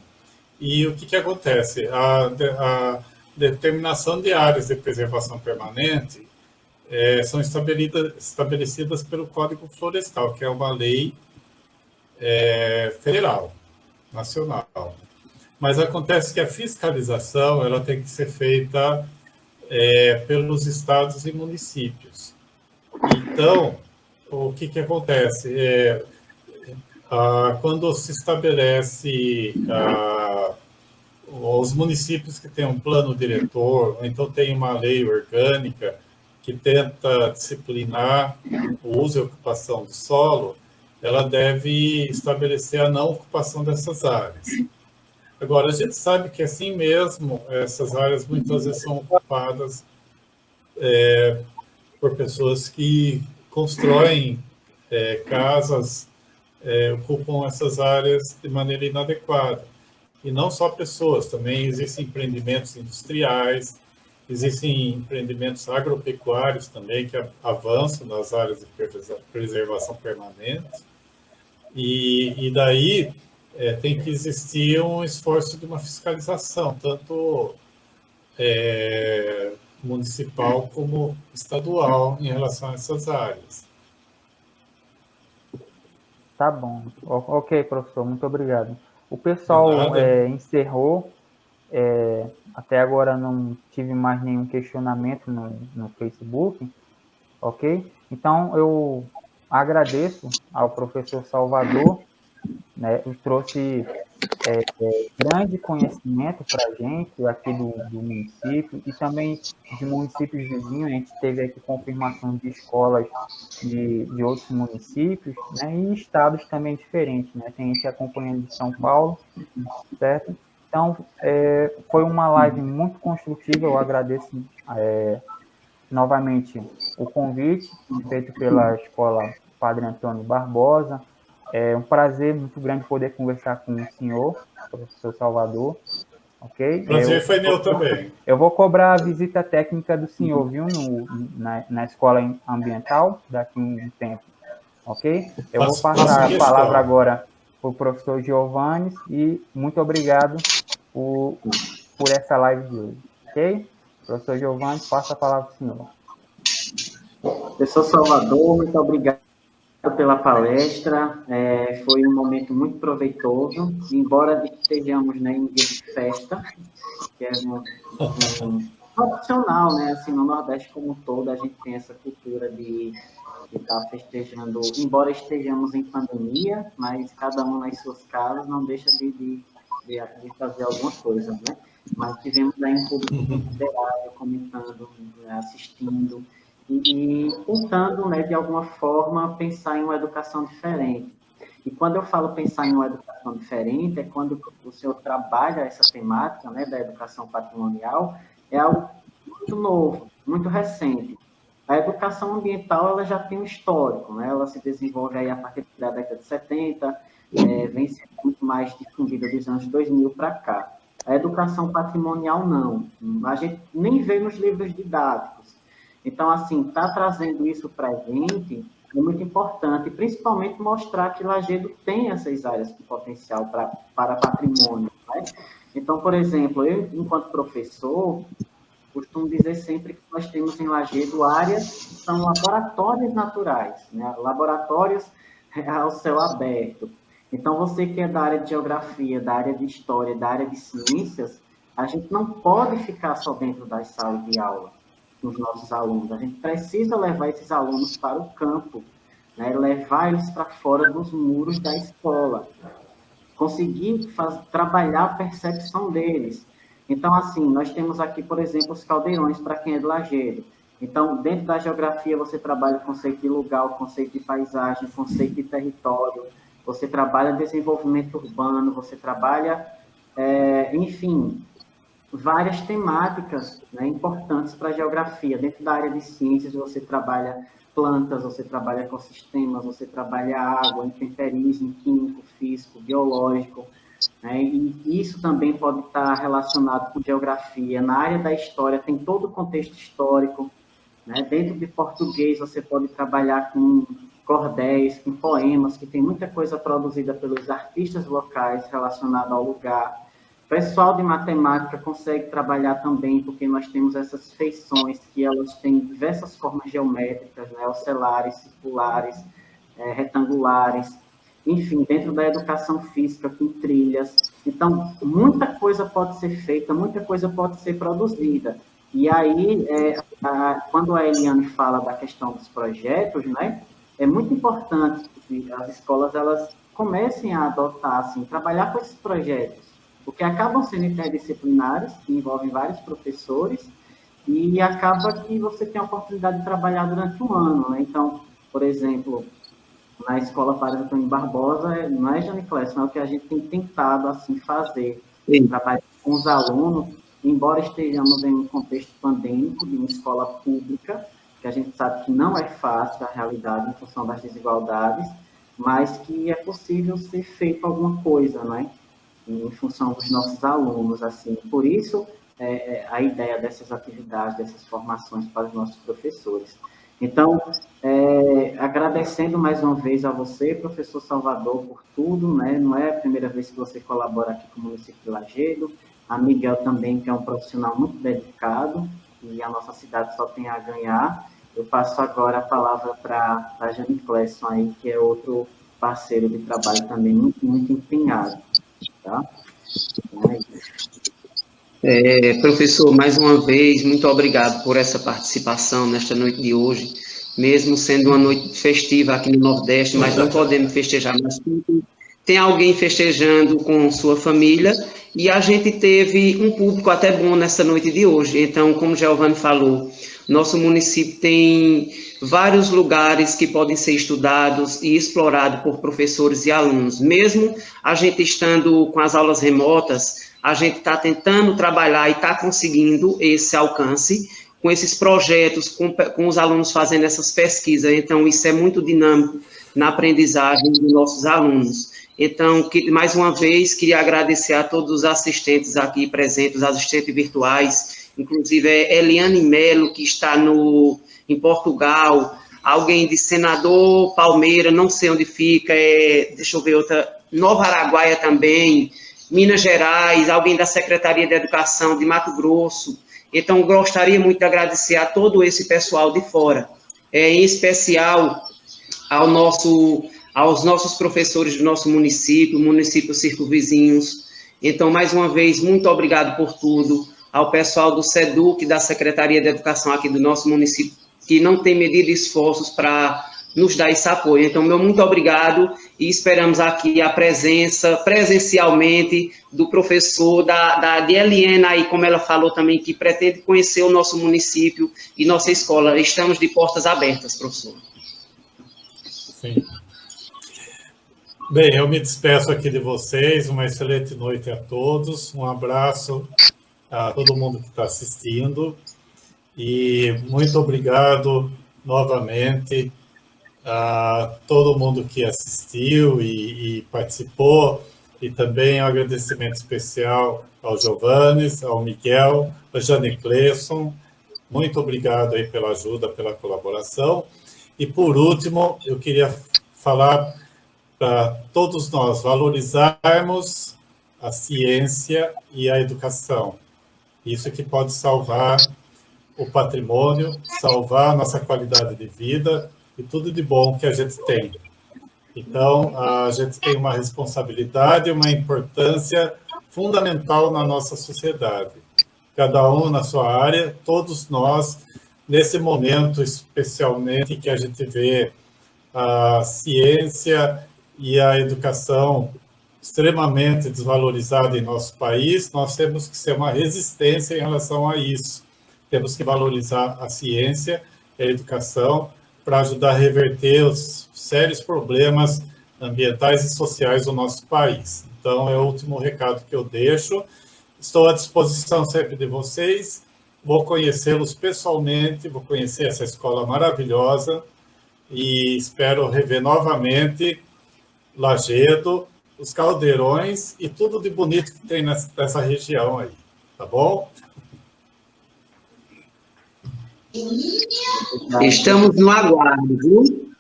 E o que acontece? A determinação de áreas de preservação permanente são estabelecidas pelo Código Florestal, que é uma lei federal, nacional. Mas acontece que a fiscalização ela tem que ser feita pelos estados e municípios. Então, o que acontece? Quando se estabelece os municípios que têm um plano diretor, ou então tem uma lei orgânica que tenta disciplinar o uso e ocupação do solo, ela deve estabelecer a não ocupação dessas áreas. Agora, a gente sabe que assim mesmo, essas áreas muitas vezes são ocupadas por pessoas que constroem casas, ocupam essas áreas de maneira inadequada. E não só pessoas, também existem empreendimentos industriais, existem empreendimentos agropecuários também que avançam nas áreas de preservação permanente. E daí tem que existir um esforço de uma fiscalização, tanto municipal como estadual em relação a essas áreas. Tá bom. Ok, professor, muito obrigado. O pessoal encerrou. Até agora não tive mais nenhum questionamento no Facebook, ok? Então, eu agradeço ao professor Salvador, né? Ele trouxe grande conhecimento para a gente aqui do município e também de municípios vizinhos. A gente teve aqui confirmação de escolas de outros municípios, né? E estados também diferentes, né? Tem gente acompanhando de São Paulo, certo? Então, foi uma live muito construtiva. Eu agradeço novamente o convite feito pela Escola Padre Antônio Barbosa. É um prazer muito grande poder conversar com o senhor, professor Salvador, ok? Prazer foi meu também. Eu vou cobrar a visita técnica do senhor, viu, na escola ambiental daqui a um tempo, ok? Eu vou passar a palavra agora para o professor Giovanni e muito obrigado por essa live de hoje, ok? Professor Giovanni, passa a palavra para o senhor. Professor Salvador, muito obrigado pela palestra. Foi um momento muito proveitoso, embora estejamos, né, em dia de festa, que é tradicional, né? Assim, no Nordeste como um todo, a gente tem essa cultura de estar festejando, embora estejamos em pandemia, mas cada um nas suas casas não deixa de fazer alguma coisa, né? Mas tivemos aí um público considerável comentando, assistindo e tentando, né, de alguma forma, pensar em uma educação diferente. E quando eu falo pensar em uma educação diferente, é quando o senhor trabalha essa temática, né, da educação patrimonial, é algo muito novo, muito recente. A educação ambiental ela já tem um histórico, né? Ela se desenvolve aí a partir da década de 70, vem sendo muito mais difundida dos anos 2000 para cá. A educação patrimonial, não. A gente nem vê nos livros didáticos. Então, assim, tá trazendo isso para a gente é muito importante, principalmente mostrar que Lajedo tem essas áreas de potencial para patrimônio. Né? Então, por exemplo, eu, enquanto professor, costumo dizer sempre que nós temos em Lajedo áreas que são laboratórios naturais, né? Laboratórios ao céu aberto. Então, você que é da área de geografia, da área de história, da área de ciências, a gente não pode ficar só dentro das salas de aula com os nossos alunos. A gente precisa levar esses alunos para o campo, né? Levar eles para fora dos muros da escola, conseguir trabalhar a percepção deles. Então, assim, nós temos aqui, por exemplo, os caldeirões, para quem é de Lajedo. Então, dentro da geografia, você trabalha o conceito de lugar, o conceito de paisagem, o conceito de território, você trabalha desenvolvimento urbano, você trabalha, enfim, várias temáticas, né, importantes para a geografia. Dentro da área de ciências, você trabalha plantas, você trabalha ecossistemas, você trabalha água, intemperismo, químico, físico, biológico, né, e isso também pode estar relacionado com geografia. Na área da história, tem todo o contexto histórico, né, dentro de português, você pode trabalhar com cordéis, com poemas, que tem muita coisa produzida pelos artistas locais relacionada ao lugar. O pessoal de matemática consegue trabalhar também, porque nós temos essas feições que elas têm diversas formas geométricas, né, ocelares, circulares, retangulares, enfim, dentro da educação física, com trilhas. Então, muita coisa pode ser feita, muita coisa pode ser produzida. E aí, quando a Eliane fala da questão dos projetos, né, é muito importante que as escolas elas comecem a adotar, assim, trabalhar com esses projetos, porque acabam sendo interdisciplinares, que envolvem vários professores, e acaba que você tem a oportunidade de trabalhar durante um ano. Né? Então, por exemplo, na Escola Padre Antônio Barbosa, não é, Janiclécio, é o que a gente tem tentado assim, fazer, trabalhar com os alunos, embora estejamos em um contexto pandêmico de uma escola pública, que a gente sabe que não é fácil a realidade em função das desigualdades, mas que é possível ser feito alguma coisa, né? Em função dos nossos alunos, assim. Por isso, a ideia dessas atividades, dessas formações para os nossos professores. Então, agradecendo mais uma vez a você, professor Salvador, por tudo, né? Não é a primeira vez que você colabora aqui com o município de Lajedo, a Miguel também, que é um profissional muito dedicado, e a nossa cidade só tem a ganhar. Eu passo agora a palavra para a Jane Clesson aí, que é outro parceiro de trabalho também muito, muito empenhado, tá? Professor, mais uma vez, muito obrigado por essa participação nesta noite de hoje, mesmo sendo uma noite festiva aqui no Nordeste, mas não podemos festejar mais tudo. Tem alguém festejando com sua família, e a gente teve um público até bom nessa noite de hoje. Então, como Giovanni falou, nosso município tem vários lugares que podem ser estudados e explorados por professores e alunos. Mesmo a gente estando com as aulas remotas, a gente está tentando trabalhar e está conseguindo esse alcance com esses projetos, com os alunos fazendo essas pesquisas. Então, isso é muito dinâmico na aprendizagem dos nossos alunos. Então, mais uma vez, queria agradecer a todos os assistentes aqui presentes, os assistentes virtuais, inclusive Eliane Melo, que está em Portugal, alguém de Senador Palmeira, não sei onde fica, deixa eu ver outra, Nova Araguaia também, Minas Gerais, alguém da Secretaria de Educação de Mato Grosso. Então, gostaria muito de agradecer a todo esse pessoal de fora, em especial aos nossos professores do nosso município circunvizinhos. Então, mais uma vez, muito obrigado por tudo, ao pessoal do SEDUC, da Secretaria de Educação aqui do nosso município, que não tem medido esforços para nos dar esse apoio. Então, meu muito obrigado, e esperamos aqui a presença, presencialmente, do professor, de Eliana, aí, como ela falou também, que pretende conhecer o nosso município e nossa escola. Estamos de portas abertas, professor. Sim. Bem, eu me despeço aqui de vocês, uma excelente noite a todos, um abraço a todo mundo que está assistindo, e muito obrigado novamente a todo mundo que assistiu e participou, e também um agradecimento especial ao Giovanni, ao Miguel, a Jane Cleison. Muito obrigado aí pela ajuda, pela colaboração. E, por último, eu queria falar para todos nós valorizarmos a ciência e a educação. Isso que pode salvar o patrimônio, salvar a nossa qualidade de vida e tudo de bom que a gente tem. Então, a gente tem uma responsabilidade, uma importância fundamental na nossa sociedade. Cada um na sua área, todos nós, nesse momento especialmente que a gente vê a ciência e a educação extremamente desvalorizada em nosso país, nós temos que ser uma resistência em relação a isso. Temos que valorizar a ciência e a educação para ajudar a reverter os sérios problemas ambientais e sociais do nosso país. Então, é o último recado que eu deixo. Estou à disposição sempre de vocês. Vou conhecê-los pessoalmente, vou conhecer essa escola maravilhosa e espero rever novamente Lajedo, os caldeirões e tudo de bonito que tem nessa região aí, tá bom? Estamos no aguardo, viu?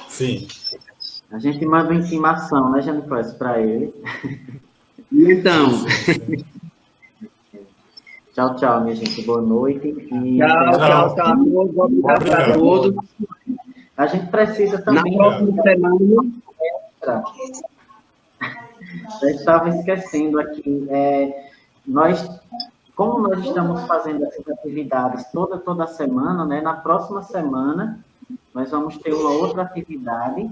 Sim. A gente manda uma intimação, né, Janicoes, para ele. Então. Tchau, tchau, minha gente. Boa noite. E tchau a todos. Obrigado a todos. A gente precisa também... Na próxima semana... Eu estava esquecendo aqui. Como nós estamos fazendo essas atividades toda semana, né? Na próxima semana, nós vamos ter uma outra atividade,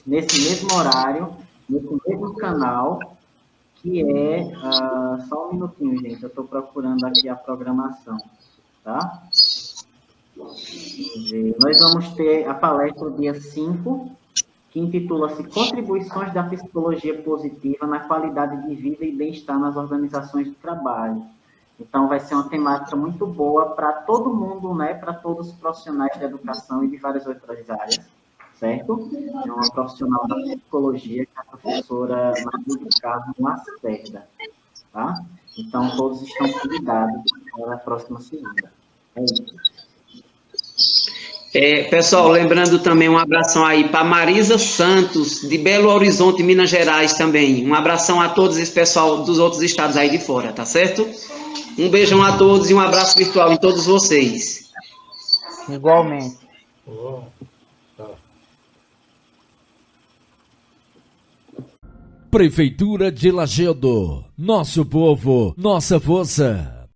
nesse mesmo horário, nesse mesmo canal, que é... só um minutinho, gente. Eu estou procurando aqui a programação, tá? Nós vamos ter a palestra dia 5, que intitula-se Contribuições da Psicologia Positiva na Qualidade de Vida e Bem-Estar nas Organizações de Trabalho. Então, vai ser uma temática muito boa para todo mundo, né? Para todos os profissionais da educação e de várias outras áreas, certo? É uma profissional da psicologia, que é a professora Maria do Carmo Lacerda, tá? Então, todos estão convidados para a próxima segunda. É isso. Pessoal, lembrando também um abração aí para Marisa Santos, de Belo Horizonte, Minas Gerais também. Um abração a todos esse pessoal dos outros estados aí de fora, tá certo? Um beijão a todos e um abraço virtual em todos vocês. Igualmente. Oh, tá. Prefeitura de Lajeado. Nosso povo, nossa força.